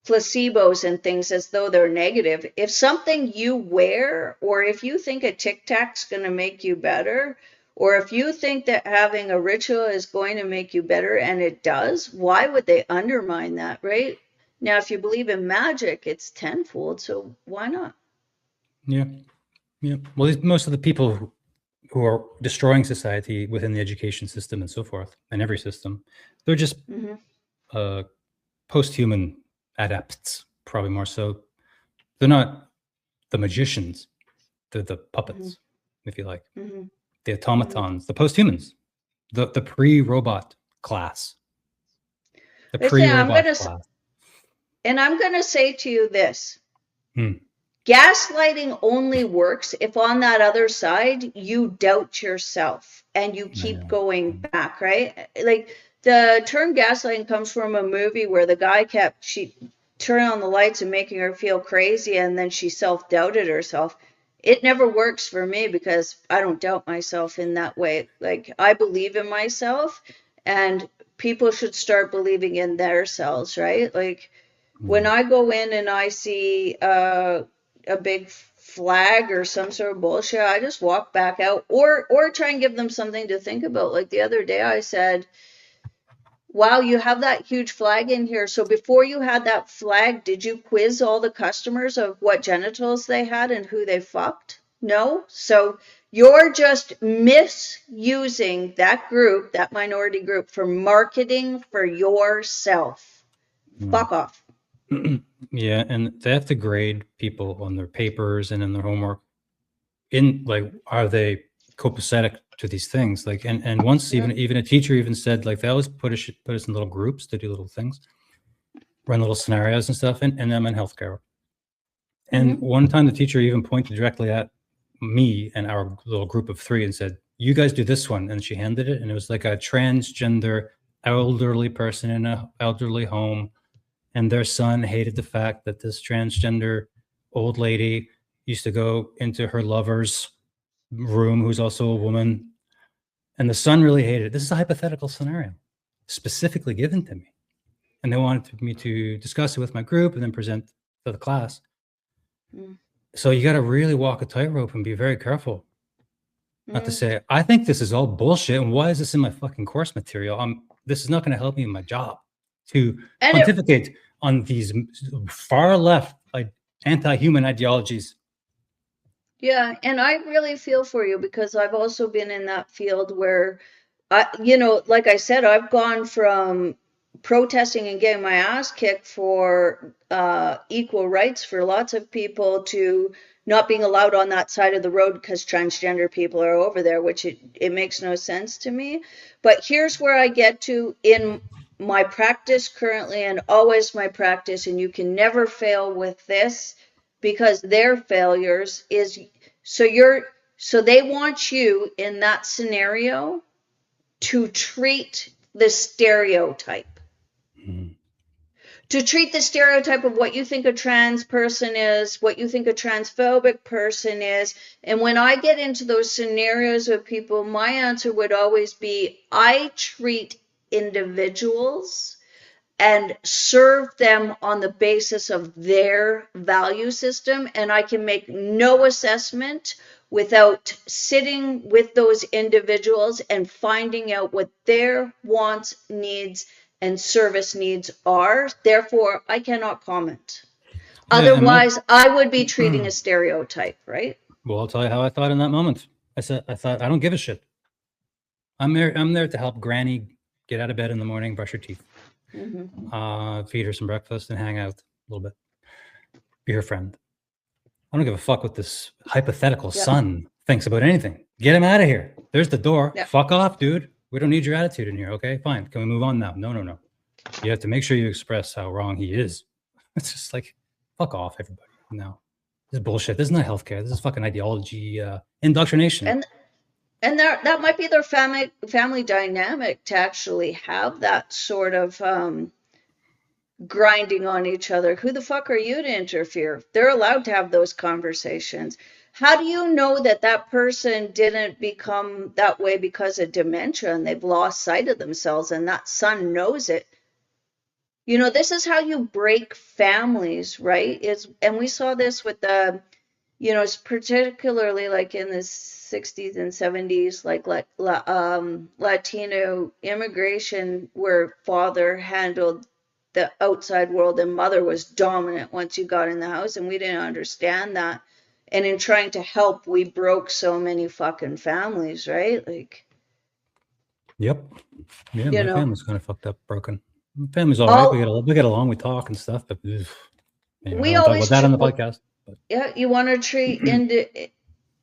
placebos and things as though they're negative. If something you wear, or if you think a Tic Tac's going to make you better, or if you think that having a ritual is going to make you better, and it does, why would they undermine that, right? Now, if you believe in magic, it's tenfold, so why not? Yeah. Well, most of the people who are destroying society within the education system and so forth, and every system, they're just post-human adepts, probably more so. They're not the magicians. They're the puppets, if you like. The automatons, the post-humans, the pre-robot class. The pre-robot class. And I'm going to say to you this. Gaslighting only works if on that other side you doubt yourself and you keep going back, right? Like the term gaslighting comes from a movie where the guy she turning on the lights and making her feel crazy, and then she self-doubted herself. It never works for me because I don't doubt myself in that way. Like I believe in myself, and people should start believing in themselves, right? Like when I go in and I see a big flag or some sort of bullshit, I just walk back out or try and give them something to think about. Like the other day I said, wow, you have that huge flag in here. So before you had that flag, did you quiz all the customers of what genitals they had and who they fucked? No. So You're just misusing that group, that minority group, for marketing for yourself. Fuck off. Yeah, and they have to grade people on their papers and in their homework. In like, are they copacetic to these things? Like, and once even a teacher even said, like, they always put us in little groups to do little things, run little scenarios and stuff, and I'm in healthcare. And one time the teacher even pointed directly at me and our little group of 3 and said, "You guys do this one." And she handed it, and it was like a transgender elderly person in an elderly home, and their son hated the fact that this transgender old lady used to go into her lover's room, who's also a woman, and the son really hated it. This is a hypothetical scenario specifically given to me, and they wanted me to discuss it with my group and then present to the class. So you got to really walk a tightrope and be very careful not to say, I think this is all bullshit, and why is this in my fucking course material? This is not going to help me in my job to pontificate on these far left, like, anti-human ideologies. Yeah, and I really feel for you, because I've also been in that field where, like I said, I've gone from protesting and getting my ass kicked for equal rights for lots of people to not being allowed on that side of the road because transgender people are over there, which it makes no sense to me. But here's where I get to in my practice currently, and always my practice, and you can never fail with this, because their failures is so they want you in that scenario to treat the stereotype. To treat the stereotype of what you think a trans person is, what you think a transphobic person is. And when I get into those scenarios with people, my answer would always be, I treat individuals and serve them on the basis of their value system. And I can make no assessment without sitting with those individuals and finding out what their wants, needs, and service needs are. Therefore, I cannot comment. Yeah, otherwise, I would be treating a stereotype, right? Well, I'll tell you how I thought in that moment. I thought, I don't give a shit. I'm there to help Granny get out of bed in the morning, brush her teeth, feed her some breakfast, and hang out a little bit. Be her friend. I don't give a fuck what this hypothetical son thinks about anything. Get him out of here. There's the door. Fuck off, dude. We don't need your attitude in here, okay? Fine. Can we move on now? No. You have to make sure you express how wrong he is. It's just like, fuck off, everybody. No. This is bullshit. This is not healthcare. This is fucking ideology, indoctrination. And that might be their family dynamic, to actually have that sort of grinding on each other. Who the fuck are you to interfere? They're allowed to have those conversations. How do you know that that person didn't become that way because of dementia and they've lost sight of themselves, and that son knows it? You know, this is how you break families, right? And we saw this with the, particularly like in the 60s and 70s, like Latino immigration, where father handled the outside world and mother was dominant once you got in the house, and we didn't understand that. And in trying to help, we broke so many fucking families, right? Like. Yep. Yeah, my family's kind of fucked up, broken. My family's all right. We get along, we talk and stuff, but we always talk about that on the podcast. But. Yeah, you want to treat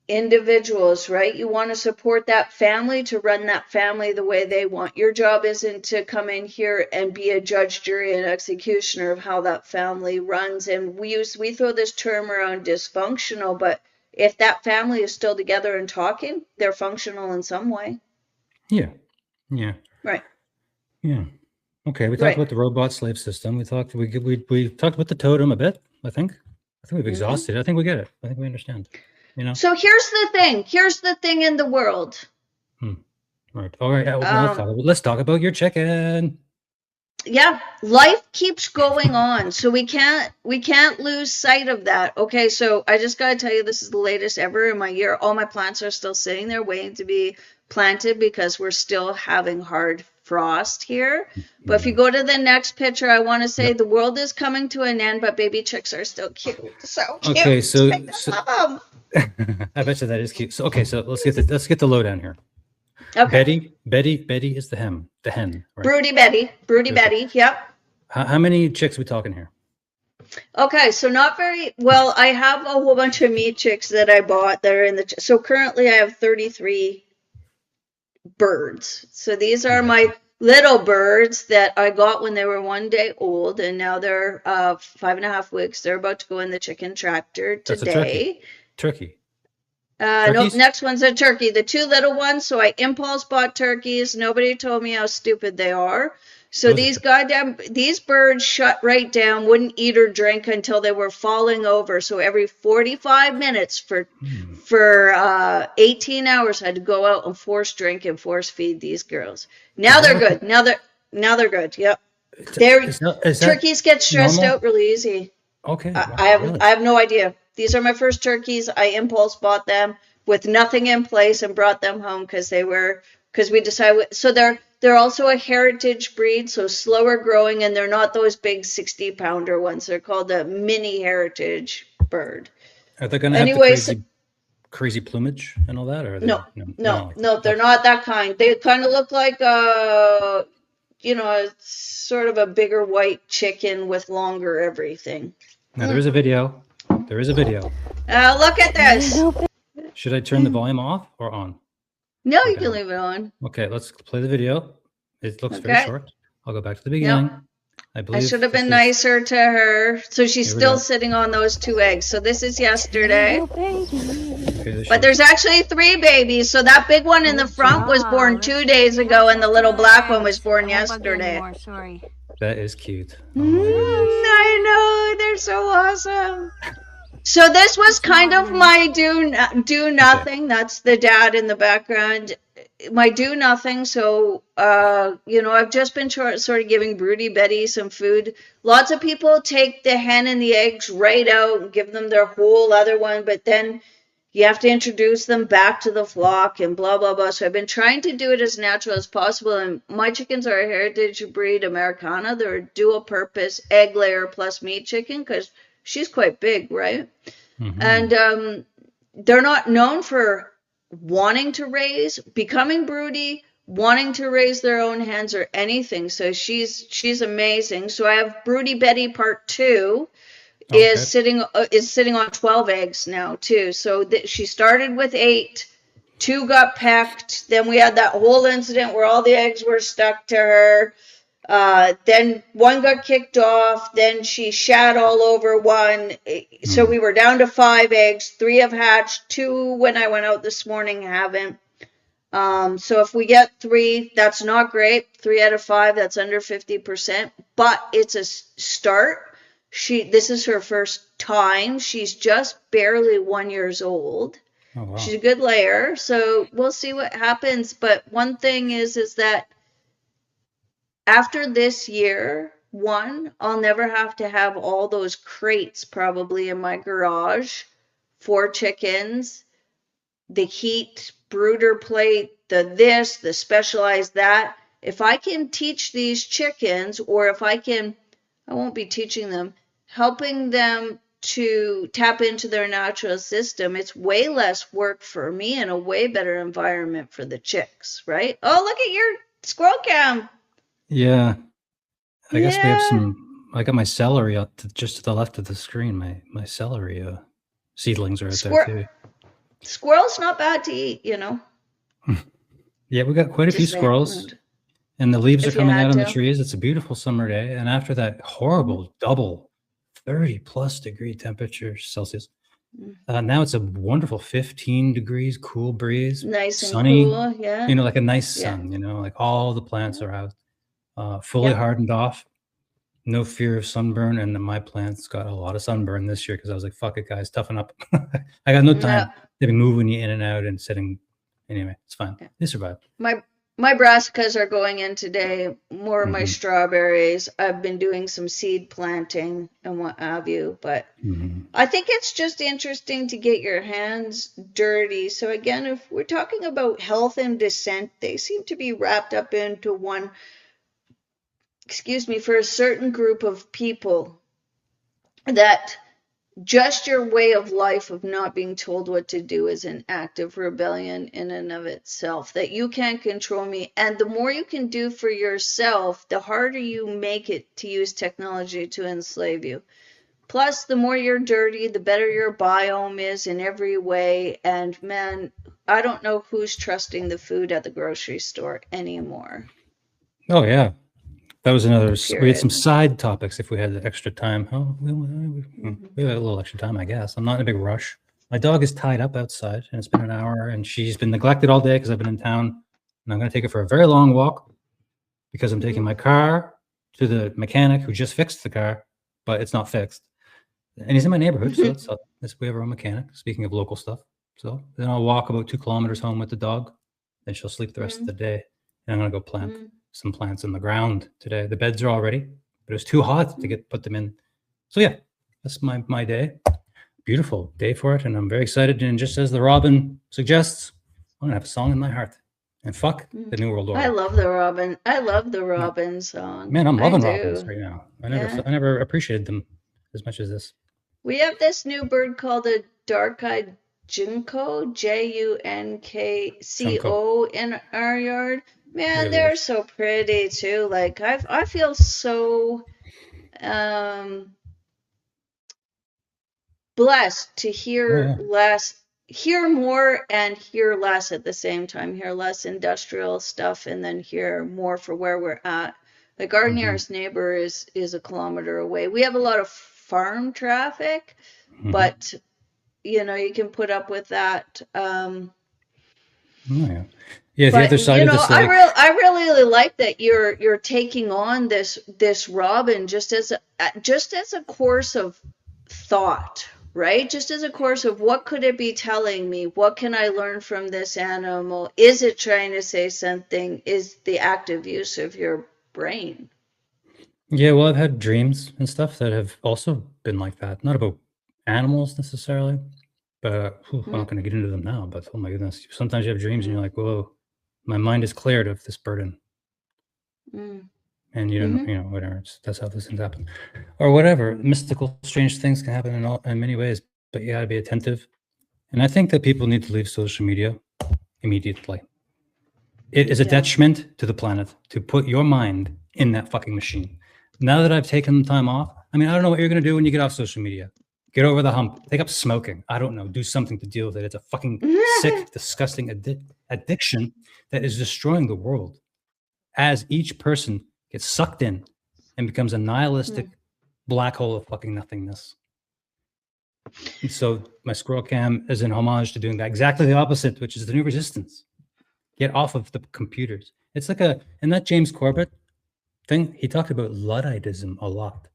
individuals, right? You want to support that family, to run that family the way they want. Your job isn't to come in here and be a judge, jury, and executioner of how that family runs. And we throw this term around dysfunctional, but if that family is still together and talking, they're functional in some way. Yeah. Right. Yeah. Okay, we talked about the robot slave system. We talked about the totem a bit, I think we've exhausted it. I think we get it. I think we understand. So here's the thing in the world. Right. All right. Let's talk about your chicken. Yeah, life keeps going on, so we can't lose sight of that. Okay, so I just gotta tell you, this is the latest ever in my year. All my plants are still sitting there waiting to be planted because we're still having hard frost here. But if you go to the next picture, I want to say the world is coming to an end, but baby chicks are still cute. So cute. Okay, so I love them. I bet you that is cute. So okay, so let's get the lowdown here. Okay. Betty is the hen, right? Broody Betty. Yep. How many chicks are we talking here? Okay, so not very well. I have a whole bunch of meat chicks that I bought that are in the. So currently, I have 33 birds. So these are my little birds that I got when they were 1 day old, and now they're 5.5 weeks. They're about to go in the chicken tractor today. Turkey. No, next one's a turkey. The two little ones. So I impulse bought turkeys. Nobody told me how stupid they are. So these birds shut right down, wouldn't eat or drink until they were falling over. So every 45 minutes for 18 hours, I had to go out and force drink and force feed these girls. Now they're good. Now they're good. Yep. Turkeys get stressed out really easy. Okay. I have no idea. These are my first turkeys. I impulse bought them with nothing in place and brought them home because we decided. So they're also a heritage breed, so slower growing, and they're not those big 60-pounder ones. They're called a mini heritage bird. Are they going to have the crazy plumage and all that? Or no, they're not that kind. They kind of look like sort of a bigger white chicken with longer everything. Now there is a video. Look at this. Should I turn the volume off or on? No, you can leave it on. Okay, let's play the video. It looks very short. I'll go back to the beginning. Yep. I should have been nicer to her. So she's still sitting on those 2 eggs. So this is yesterday. But there's actually 3 babies. So that big one in the front was born 2 days ago, and the little black one was born yesterday. That is cute. I know. They're so awesome. So this was kind of my do nothing. That's the dad in the background. My do nothing. So, I've just been sort of giving Broody Betty some food. Lots of people take the hen and the eggs right out and give them their whole other one, but then you have to introduce them back to the flock and blah, blah, blah. So I've been trying to do it as natural as possible. And my chickens are a heritage breed Americana. They're a dual purpose egg layer plus meat chicken because she's quite big, right? Mm-hmm. And they're not known for wanting to raise, becoming broody, wanting to raise their own hens or anything. So she's amazing. So I have Broody Betty Part 2 is sitting on 12 eggs now too. So she started with 8. 2 got pecked. Then we had that whole incident where all the eggs were stuck to her. Then 1 got kicked off. Then she shat all over 1. So we were down to 5 eggs. 3 have hatched. 2 when I went out this morning haven't. So if we get 3, that's not great. 3 out of 5, that's under 50%. But it's a start. This is her first time. She's just barely 1 year old. Oh, wow. She's a good layer. So we'll see what happens. But one thing is that after this year, I'll never have to have all those crates probably in my garage for chickens, the heat brooder plate, the specialized that. If I can teach these chickens, or I won't be teaching them, helping them to tap into their natural system, it's way less work for me and a way better environment for the chicks, right? Oh, look at your squirrel cam. Yeah, I guess we have I got my celery just to the left of the screen. My celery seedlings are out there too. Squirrel's not bad to eat, Yeah, we got quite a few squirrels, and the leaves are coming out on the trees. It's a beautiful summer day, and after that horrible double 30+ degree temperature Celsius, now it's a wonderful 15 degrees, cool breeze, nice sunny, and cool, yeah. Like a nice sun. Like all the plants are out. Fully hardened off, no fear of sunburn, and my plants got a lot of sunburn this year because I was like, "Fuck it, guys, toughen up." I got no time. They've been moving you in and out and sitting. Anyway, it's fine. They survived. My brassicas are going in today. More of my strawberries. I've been doing some seed planting and what have you, but I think it's just interesting to get your hands dirty. So again, if we're talking about health and descent, they seem to be wrapped up into one. For a certain group of people that just your way of life of not being told what to do is an act of rebellion in and of itself, that you can't control me. And the more you can do for yourself, the harder you make it to use technology to enslave you. Plus, the more you're dirty, the better your biome is in every way. And man, I don't know who's trusting the food at the grocery store anymore. Oh yeah, that was another. We had some Period. side topics if we had the extra time. Oh, Mhm. we had a little extra time, I guess. I'm not in a big rush. My dog is tied up outside, and it's been an hour, and she's been neglected all day because I've been in town. And I'm going to take her for a very long walk because I'm taking my car to the mechanic who just fixed the car, but it's not fixed. And he's in my neighborhood, so we have our own mechanic. Speaking of local stuff, so then I'll walk about 2 kilometers home with the dog. Then she'll sleep the rest of the day, and I'm gonna go plant some plants in the ground today. The beds are all ready, but it was too hot to put them in. So yeah, that's my day. Beautiful day for it, and I'm very excited. And just as the Robin suggests, I'm gonna have a song in my heart. And fuck the New World Order. I love the Robin. I love the Robin song. Man, I'm I loving do. robins right now. I never appreciated them as much as this. We have this new bird called a dark-eyed junco, Junkco, in our yard. Man, Really they're nice. so pretty too. Like I feel so blessed to hear hear more and hear less at the same time. Hear less industrial stuff and then hear more for where we're at. Like our nearest neighbor is a kilometer away. We have a lot of farm traffic, but you know, you can put up with that. Yeah, the But other side you of know, this lake. I really like that you're taking on this Robin just as a course of thought, right? Just as a course of what could it be telling me? What can I learn from this animal? Is it trying to say something? Is the active use of your brain? Yeah, well, I've had dreams and stuff that have also been like that. Not about animals necessarily, but I'm not going to get into them now. But oh my goodness, sometimes you have dreams and you're like, whoa, my mind is cleared of this burden. And you don't, whatever. That's how these things happen, or whatever. Mystical, strange things can happen in many ways, but you got to be attentive. And I think that people need to leave social media immediately. It is a detriment to the planet to put your mind in that fucking machine. Now that I've taken the time off, I mean, I don't know what you're going to do when you get off social media. Get over the hump. Take up smoking. I don't know. Do something to deal with it. It's a fucking sick, disgusting addiction that is destroying the world as each person gets sucked in and becomes a nihilistic black hole of fucking nothingness. And so my squirrel cam is an homage to doing that, exactly the opposite, which is the new resistance. Get off of the computers. It's like in that James Corbett thing, he talked about Ludditism a lot.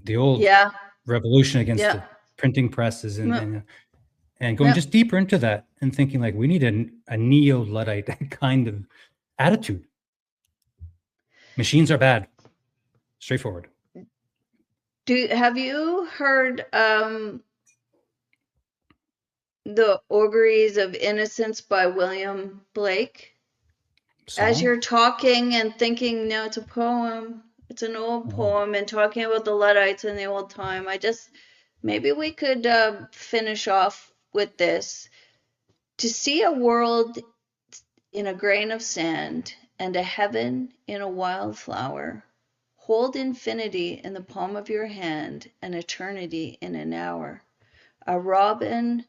The old revolution against the printing presses and going just deeper into that and thinking like we need a neo-Luddite kind of attitude. Machines are bad. Straightforward. Have you heard The Auguries of Innocence by William Blake? Song? As you're talking and thinking, no, it's a poem. It's an old poem and talking about the Luddites in the old time. Maybe we could finish off with this. To see a world in a grain of sand and a heaven in a wildflower, hold infinity in the palm of your hand and eternity in an hour. A robin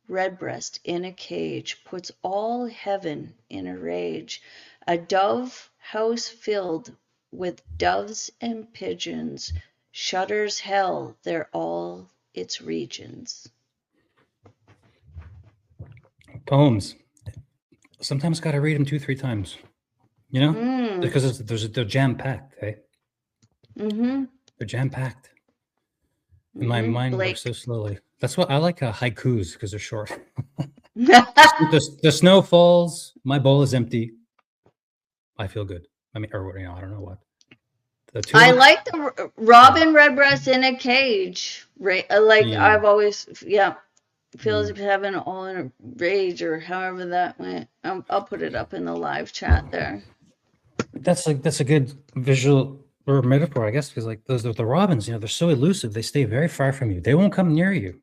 redbreast in a cage puts all heaven in a rage. A dove house filled with doves and pigeons shudders hell their all its regions. Poems. Sometimes got to read them 2-3 times. You know, because they're jam packed. Eh? They're jam packed. And my mind works so slowly. That's what I like haikus because they're short. The snow falls. My bowl is empty. I feel good. I mean, or I don't know what. I like the robin redbreast in a cage. Right? Like I've always, feels like having all in a rage or however that went. I'll put it up in the live chat there. That's a good visual or a metaphor, I guess, because like those the robins, they're so elusive. They stay very far from you. They won't come near you.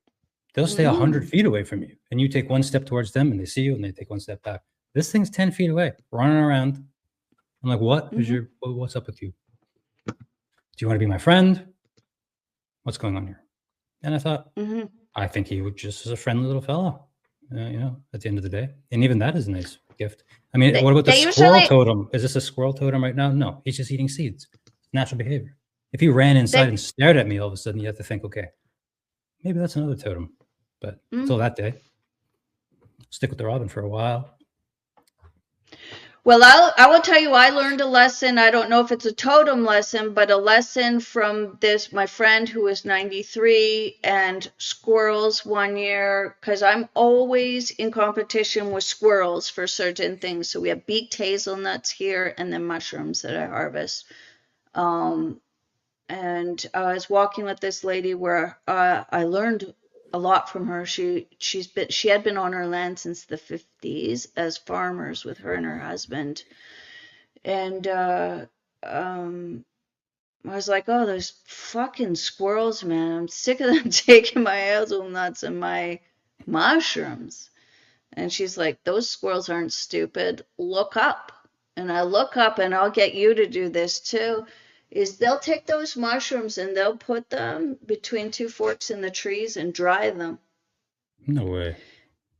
They'll stay 100 feet away from you, and you take one step towards them, and they see you, and they take one step back. This thing's 10 feet away, running around. I'm like, what's up with you? Do you want to be my friend? What's going on here? And I thought, I think he would just as a friendly little fellow, at the end of the day. And even that is a nice gift. I mean, what about the squirrel totem? Is this a squirrel totem right now? No, he's just eating seeds. Natural behavior. If he ran inside and stared at me, all of a sudden you have to think, okay, maybe that's another totem. But until that day, stick with the robin for a while. Well, I will tell you, I learned a lesson. I don't know if it's a totem lesson, but a lesson from my friend who was 93 and squirrels one year, because I'm always in competition with squirrels for certain things. So we have beaked hazelnuts here and then mushrooms that I harvest. And I was walking with this lady where I learned a lot from her. She had been on her land since the 50s as farmers with her and her husband. And I was like, oh, those fucking squirrels, man. I'm sick of them taking my hazelnuts and my mushrooms. And she's like, those squirrels aren't stupid. Look up. And I look up, and I'll get you to do this too, is they'll take those mushrooms and they'll put them between two forks in the trees and dry them. No way.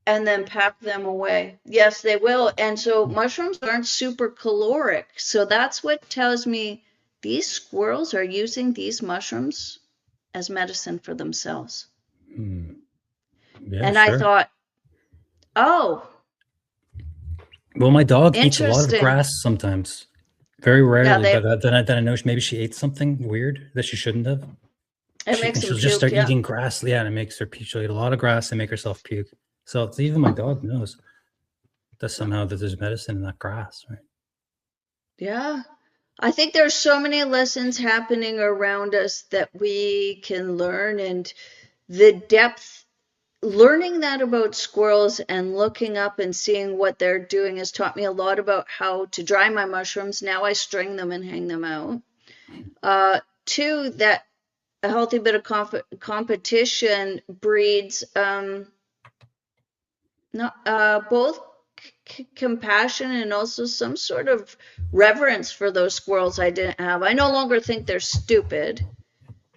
And then pack them away. Yes, they will. And so mushrooms aren't super caloric. So that's what tells me these squirrels are using these mushrooms as medicine for themselves. Yeah, and sure. I thought, oh. Well, my dog eats a lot of grass sometimes. Very rarely, but then I know maybe she ate something weird that she shouldn't have. She'll just start eating grass. Yeah, and it makes her puke. She'll eat a lot of grass and make herself puke. So it's even my dog knows that somehow that there's medicine in that grass, right? Yeah. I think there's so many lessons happening around us that we can learn, and the depth, learning that about squirrels and looking up and seeing what they're doing has taught me a lot about how to dry my mushrooms. Now I string them and hang them out. Two, that a healthy bit of competition breeds both compassion and also some sort of reverence for those squirrels I didn't have. I no longer think they're stupid,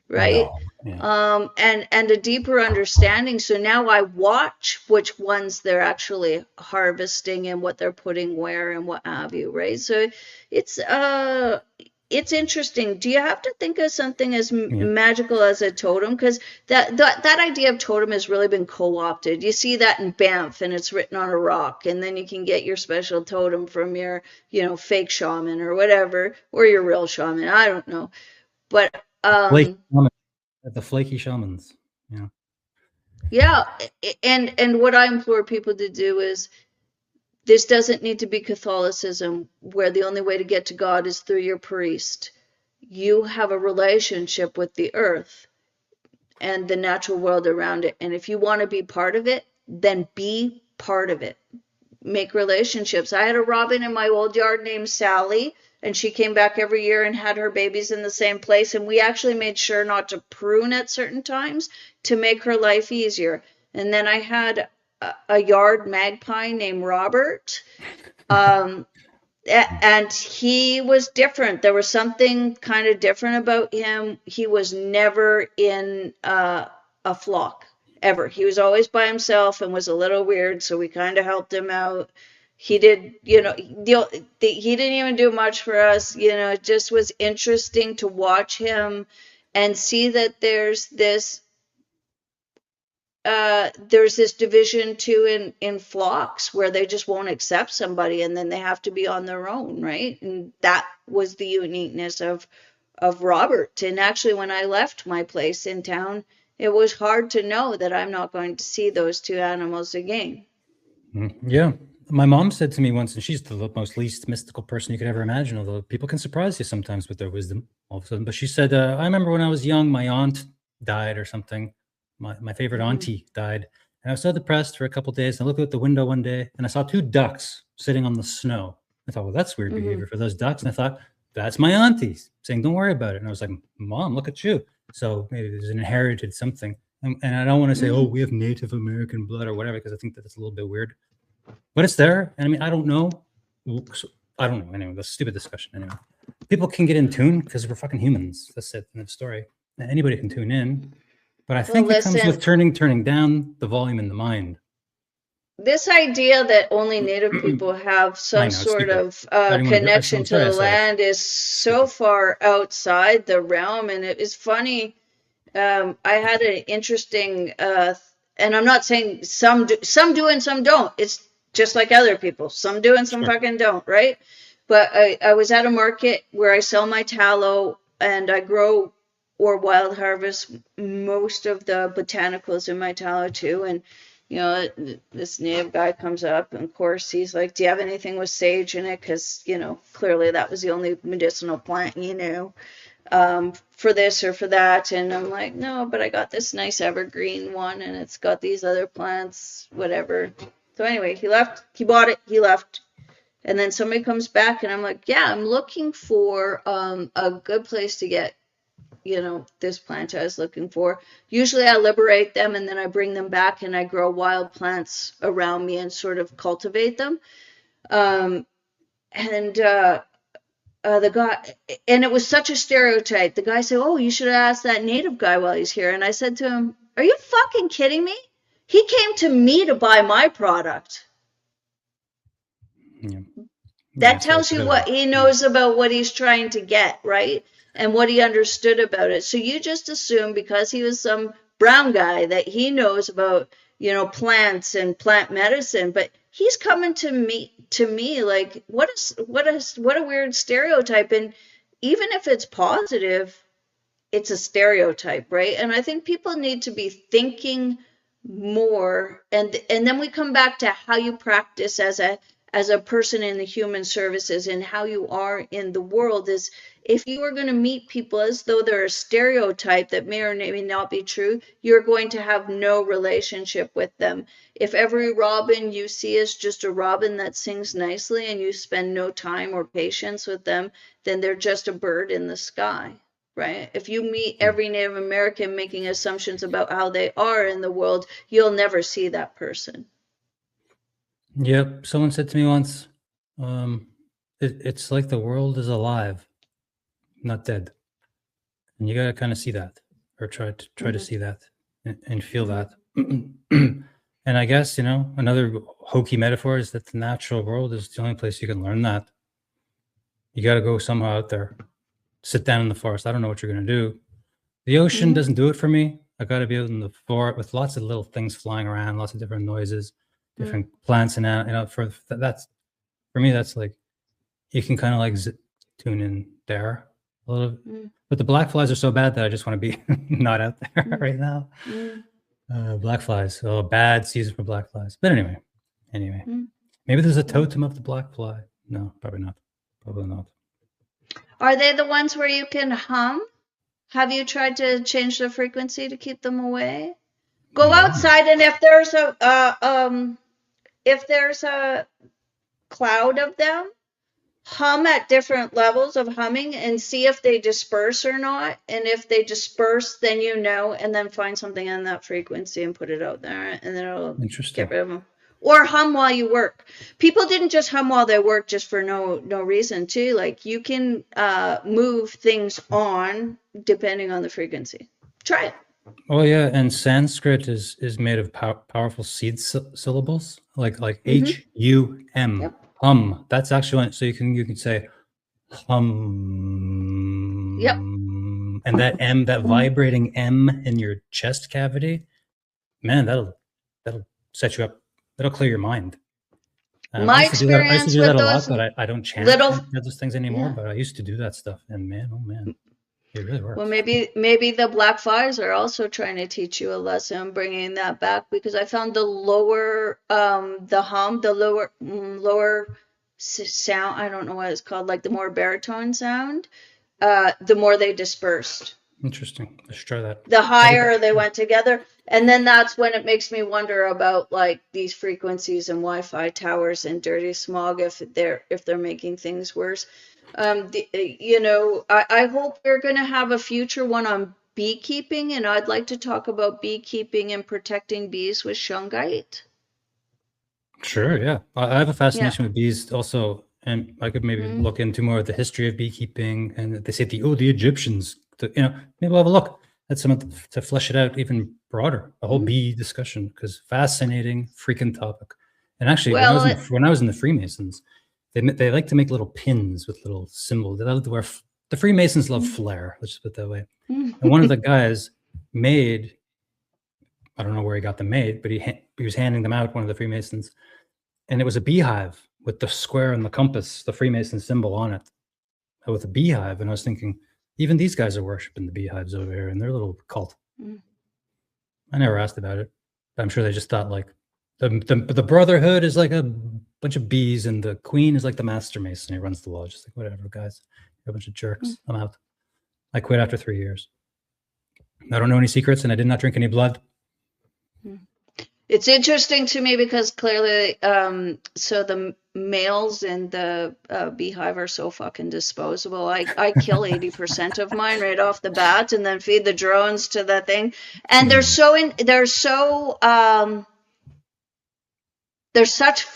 right? No. Yeah. And a deeper understanding. So now I watch which ones they're actually harvesting and what they're putting where and what have you, right? So it's interesting. Do you have to think of something as magical as a totem? Because that idea of totem has really been co-opted. You see that in Banff, and it's written on a rock, and then you can get your special totem from your, fake shaman or whatever, or your real shaman. I don't know, but the flaky shamans. Yeah. Yeah, and what I implore people to do is, this doesn't need to be Catholicism, where the only way to get to God is through your priest. You have a relationship with the earth and the natural world around it. And if you want to be part of it, then be part of it. Make relationships. I had a robin in my old yard named Sally, and she came back every year and had her babies in the same place. And we actually made sure not to prune at certain times to make her life easier. And then I had a yard magpie named Robert, and he was different. There was something kind of different about him. He was never in a flock, ever. He was always by himself and was a little weird, so we kind of helped him out. He did, he didn't even do much for us. It just was interesting to watch him and see that there's this division too in flocks where they just won't accept somebody, and then they have to be on their own, right? And that was the uniqueness of Robert. And actually, when I left my place in town, it was hard to know that I'm not going to see those two animals again. Yeah. My mom said to me once, and she's the most least mystical person you could ever imagine, although people can surprise you sometimes with their wisdom all of a sudden. But she said, I remember when I was young, my aunt died or something. My favorite auntie died, and I was so depressed for a couple of days. And I looked out the window one day, and I saw two ducks sitting on the snow. I thought, well, that's weird behavior for those ducks. And I thought, that's my auntie saying, don't worry about it. And I was like, Mom, look at you. So maybe there's an inherited something. And I don't want to say, oh, we have Native American blood or whatever, because I think that that's a little bit weird. But it's there. And I mean, I don't know. I don't know. Anyway, that's a stupid discussion. Anyway, people can get in tune because we're fucking humans. That's it in the story. Anybody can tune in. But I think it comes with turning down the volume in the mind. This idea that only Native people have some sort of connection to the land is so far outside the realm. And it is funny. I had an interesting, and I'm not saying some do and some don't. It's just like other people. Some do and some fucking don't, right? But I was at a market where I sell my tallow, and I grow or wild harvest most of the botanicals in my tallow too. And you know, this Native guy comes up, and of course he's like, do you have anything with sage in it? Because, you know, clearly that was the only medicinal plant, you know, for this or for that. And I'm like, no, but I got this nice evergreen one, and it's got these other plants, whatever. So anyway, he left, he bought it, he left. And then somebody comes back, and I'm like, yeah, I'm looking for a good place to get, you know, this plant I was looking for. Usually I liberate them, and then I bring them back, and I grow wild plants around me and sort of cultivate them. The guy, and it was such a stereotype. The guy said, oh, you should have asked that Native guy while he's here. And I said to him, are you fucking kidding me? He came to me to buy my product. Yeah. That tells you what he knows about what he's trying to get, right? And what he understood about it. So you just assume because he was some brown guy that he knows about, you know, plants and plant medicine, but he's coming to me like, what a weird stereotype. And even if it's positive, it's a stereotype, right? And I think people need to be thinking more, and then we come back to how you practice as a person in the human services and how you are in the world. Is if you are going to meet people as though they're a stereotype that may or may not be true, you're going to have no relationship with them. If every robin you see is just a robin that sings nicely and you spend no time or patience with them, then they're just a bird in the sky, right? If you meet every Native American making assumptions about how they are in the world, you'll never see that person. Yep. Someone said to me once, it's like the world is alive, not dead. And you got to kind of see that, or try to see that and feel that. And I guess, you know, another hokey metaphor is that the natural world is the only place you can learn that. You got to go somehow out there, sit down in the forest. I don't know what you're going to do. The ocean doesn't do it for me. I got to be out in the forest with lots of little things flying around, lots of different noises, different plants, and you know, for me, that's like, you can kind of like tune in there a little. But the black flies are so bad that I just want to be not out there right now. Black flies, bad season for black flies. But anyway, maybe there's a totem of the black fly. No, probably not. Probably not. Are they the ones where you can hum? Have you tried to change the frequency to keep them away? Go outside, and if there's a cloud of them, hum at different levels of humming and see if they disperse or not. And if they disperse, then you know, and then find something on that frequency and put it out there, and then it'll get rid of them. Or hum while you work. People didn't just hum while they work just for no reason too. Like, you can move things on depending on the frequency. Try it. Oh yeah, and Sanskrit is made of powerful seed syllables, like H-U-M. Yep. Hum. That's actually, so you can say hum. Yep. And that M, that vibrating M in your chest cavity, man, that'll set you up. That'll clear your mind. My experience I used to do that a lot, but I don't chant those things anymore. Yeah. But I used to do that stuff, and man, oh man, it really works. Well, maybe the black flies are also trying to teach you a lesson, bringing that back, because I found the lower, the hum, the lower sound. I don't know what it's called, like the more baritone sound, the more they dispersed. Interesting. Let's try that. The higher they went together. And then that's when it makes me wonder about like these frequencies and Wi-Fi towers and dirty smog if they're making things worse. I hope we're going to have a future one on beekeeping, and I'd like to talk about beekeeping and protecting bees with shungite. Sure, yeah. I have a Yeah. fascination with bees also, and I could maybe look into more of the history of beekeeping. And they say the Egyptians, maybe we'll have a look at some to flesh it out even broader, a whole bee discussion, because fascinating freaking topic. And actually, Well, when I was in the Freemasons, they like to make little pins with little symbols. They like to wear the Freemasons love flair. Let's just put it that way. And one of the guys made, I don't know where he got them made, but he was handing them out, one of the Freemasons, and it was a beehive with the square and the compass, the Freemason symbol on it, with a beehive. And I was thinking, even these guys are worshiping the beehives over here in their little cult. I never asked about it. I'm sure they just thought like the brotherhood is like a bunch of bees, and the queen is like the master mason. He runs the lodge. Just like, whatever, guys, you're a bunch of jerks. I'm out. I quit after 3 years. I don't know any secrets, and I did not drink any blood. It's interesting to me because clearly, so the males in the beehive are so fucking disposable. I kill 80% of mine right off the bat, and then feed the drones to the thing. And they're such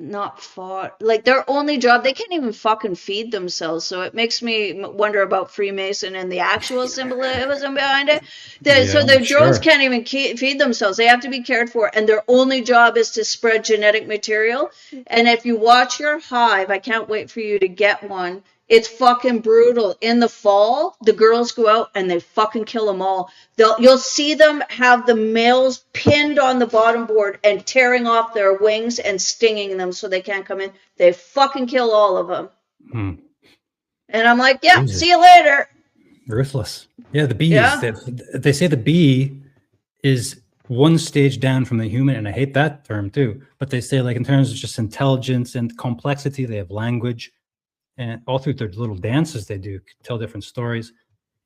not far, like their only job, they can't even fucking feed themselves. So it makes me wonder about Freemason and the actual symbolism behind it. So the drones can't even feed themselves. They have to be cared for, and their only job is to spread genetic material. And if you watch your hive, I can't wait for you to get one. It's fucking brutal. In the fall, the girls go out and they fucking kill them all. You'll see them have the males pinned on the bottom board and tearing off their wings and stinging them so they can't come in. They fucking kill all of them. And I'm like, yeah, see you later. Ruthless. Yeah, the bees. Yeah. They say the bee is one stage down from the human, and I hate that term too. But they say, like, in terms of just intelligence and complexity, they have language. And all through their little dances they do, tell different stories.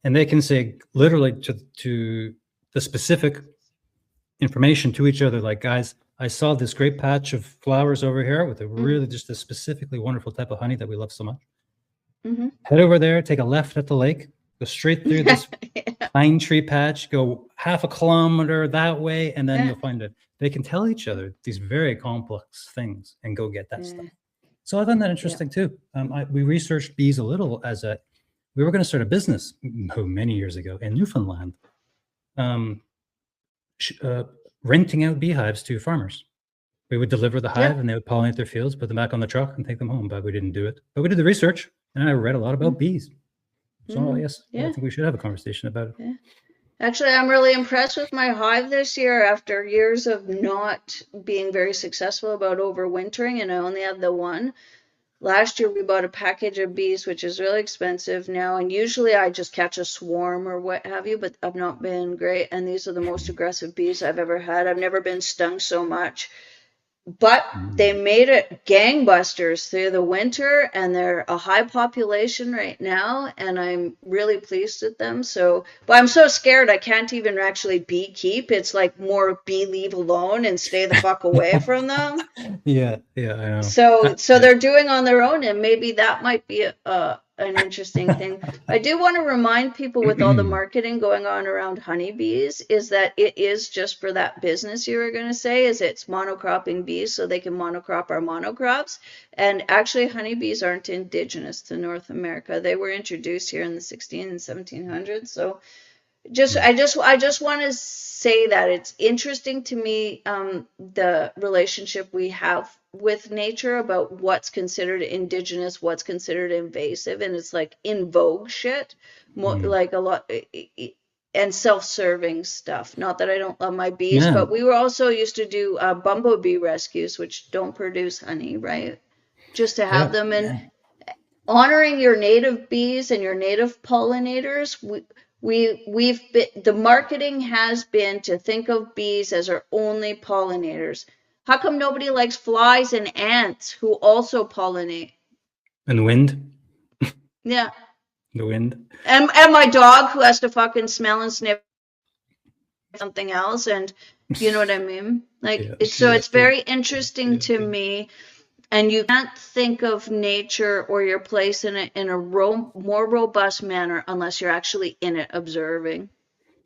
And they can say literally to the specific information to each other, like, guys, I saw this great patch of flowers over here with a really just a specifically wonderful type of honey that we love so much. Head over there, take a left at the lake, go straight through this pine tree patch, go half a kilometer that way, and then you'll find it. They can tell each other these very complex things and go get that stuff. So I found that interesting too. We researched bees a little we were going to start a business many years ago in Newfoundland, renting out beehives to farmers. We would deliver the hive and they would pollinate their fields, put them back on the truck and take them home, but we didn't do it. But we did the research, and I read a lot about bees. So yes, I think we should have a conversation about it. Yeah. Actually, I'm really impressed with my hive this year after years of not being very successful about overwintering, and I only have the one. Last year, we bought a package of bees, which is really expensive now, and usually I just catch a swarm or what have you, but I've not been great, and these are the most aggressive bees I've ever had. I've never been stung so much. But they made it gangbusters through the winter, and they're a high population right now, and I'm really pleased with them. So, but I'm so scared I can't even actually beekeep. It's like more bee leave alone and stay the fuck away from them. Yeah, I know. So they're doing on their own, and maybe that might be an interesting thing. I do want to remind people, with all the marketing going on around honeybees, is that it is just for that business you were going to say, is it's monocropping bees so they can monocrop our monocrops. And actually, honeybees aren't indigenous to North America. They were introduced here in the 1600s and 1700s. So I just want to say that it's interesting to me, the relationship we have with nature about what's considered indigenous, what's considered invasive, and it's like in vogue shit, like a lot, and self-serving stuff. Not that I don't love my bees, but we were also used to do bumblebee rescues, which don't produce honey, right? Just to have them, and honoring your native bees and your native pollinators. We've been, the marketing has been to think of bees as our only pollinators. How come nobody likes flies and ants who also pollinate? And the wind. Yeah. The wind. And my dog, who has to fucking smell and sniff something else, and you know what I mean? Like, Yeah, so yeah, it's very interesting to yeah. me. And you can't think of nature or your place in it in a more robust manner unless you're actually in it, observing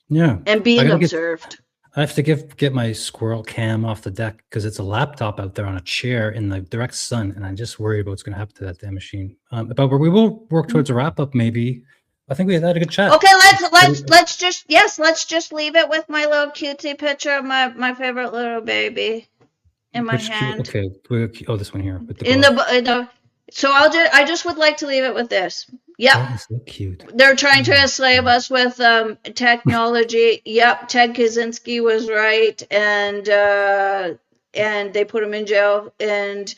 Yeah. and I being gotta get. observed. I have to get my squirrel cam off the deck because it's a laptop out there on a chair in the direct sun, and I'm just worried about what's going to happen to that damn machine. But we will work towards a wrap up, maybe. I think we had a good chat. Okay, let's just leave it with my little cutie picture of my favorite little baby in my Which cute? hand. Okay, oh, this one here with the In glove. the so I just would like to leave it with this. Yep. Oh, so cute. They're trying to enslave us with technology. Yep, Ted Kaczynski was right, and they put him in jail, and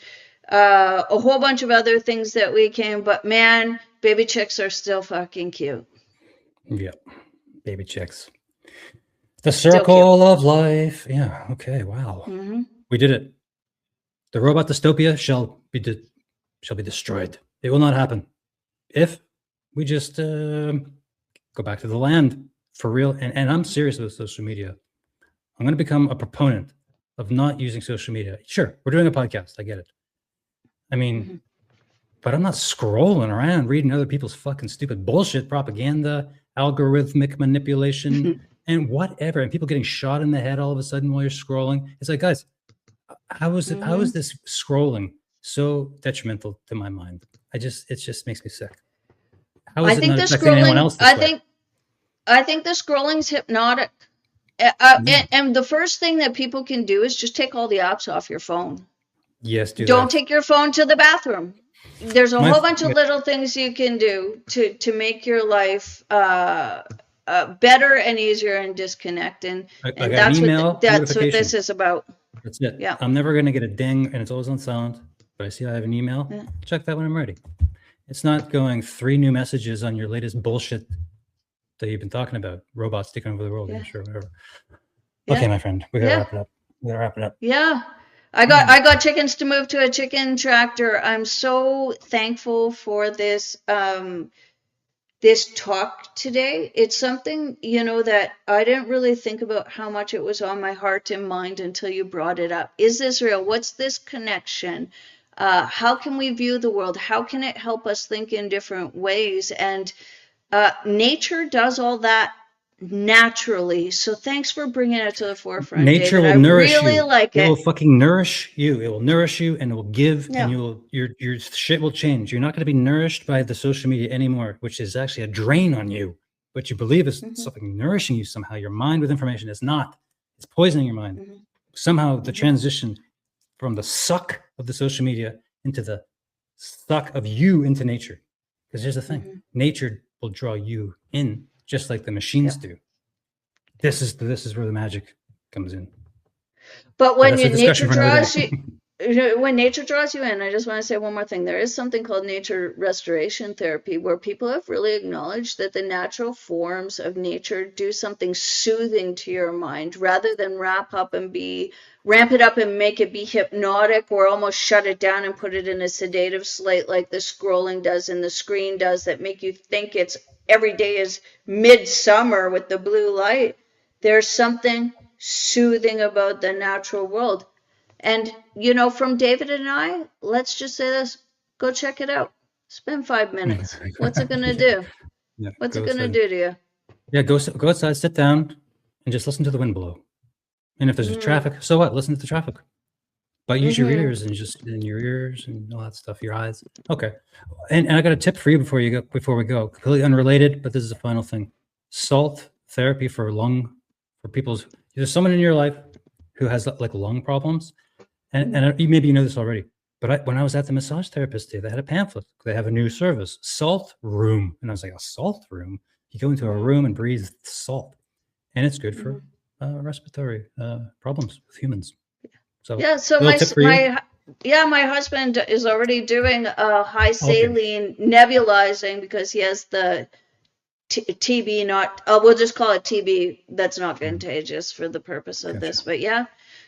a whole bunch of other things that we came. But man, baby chicks are still fucking cute. Yep, baby chicks. The circle of life. Yeah. Okay. Wow. We did it. The robot dystopia shall be destroyed. It will not happen if we just go back to the land for real. And I'm serious with social media. I'm going to become a proponent of not using social media. Sure, we're doing a podcast. I get it. I mean, but I'm not scrolling around reading other people's fucking stupid bullshit propaganda, algorithmic manipulation, and whatever. And people getting shot in the head all of a sudden while you're scrolling. It's like, guys, how is it? How is this scrolling so detrimental to my mind? It just makes me sick. How is it not affecting anyone else this way? I think the scrolling's hypnotic. And the first thing that people can do is just take all the apps off your phone. Yes, don't take your phone to the bathroom. There's a whole bunch of little things you can do to make your life better and easier and disconnect. And that's what this is about. That's it. Yeah. I'm never going to get a ding, and it's always on silent. But I see I have an email. Yeah. Check that when I'm ready. It's not going 3 new messages on your latest bullshit that you've been talking about. Robots taking over the world. Yeah. Sure, whatever. Yeah. Okay, my friend. We gotta wrap it up. We gotta wrap it up. Yeah. I got chickens to move to a chicken tractor. I'm so thankful for this this talk today. It's something, that I didn't really think about how much it was on my heart and mind until you brought it up. Is this real? What's this connection? How can we view the world? How can it help us think in different ways? And nature does all that naturally. So thanks for bringing it to the forefront. Nature David. will nourish really you. Like it. It will fucking nourish you. It will nourish you, and it will give, and your shit will change. You're not going to be nourished by the social media anymore, which is actually a drain on you. But you believe is something nourishing you somehow. Your mind with information is not. It's poisoning your mind. Somehow the transition from the suck of the social media into the suck of you into nature. Because here's the thing: nature will draw you in, just like the machines do. This is where the magic comes in. But when nature draws you, when nature draws you in, I just want to say one more thing. There is something called nature restoration therapy, where people have really acknowledged that the natural forms of nature do something soothing to your mind, rather than ramp it up and make it be hypnotic, or almost shut it down and put it in a sedative slate like the scrolling does and the screen does, that make you think it's every day is midsummer with the blue light. There's something soothing about the natural world. And, from David and I, let's just say this: go check it out. Spend 5 minutes. What's it going to do? Yeah, what's it going to do to you? Yeah, go outside, sit down, and just listen to the wind blow. And if there's traffic, so what? Listen to the traffic. But use your ears and your ears and all that stuff, your eyes. Okay. And I got a tip for you before we go. Completely unrelated, but this is the final thing. Salt therapy for people's. There's someone in your life who has like lung problems, and maybe you know this already. But when I was at the massage therapist day, they had a pamphlet. They have a new service, Salt Room, and I was like, a salt room? You go into a room and breathe salt, and it's good for respiratory problems with humans. So my husband is already doing a high saline nebulizing because he has the TB. We'll just call it TB. That's not contagious for the purpose of this. But yeah.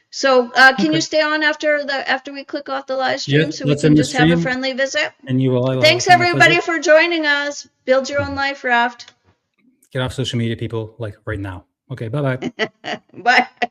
So can you stay on after we click off the live stream, so we can just have a friendly visit? And you will. Thanks everybody for joining us. Build your own life raft. Get off social media, people, like right now. Okay, bye-bye. Bye.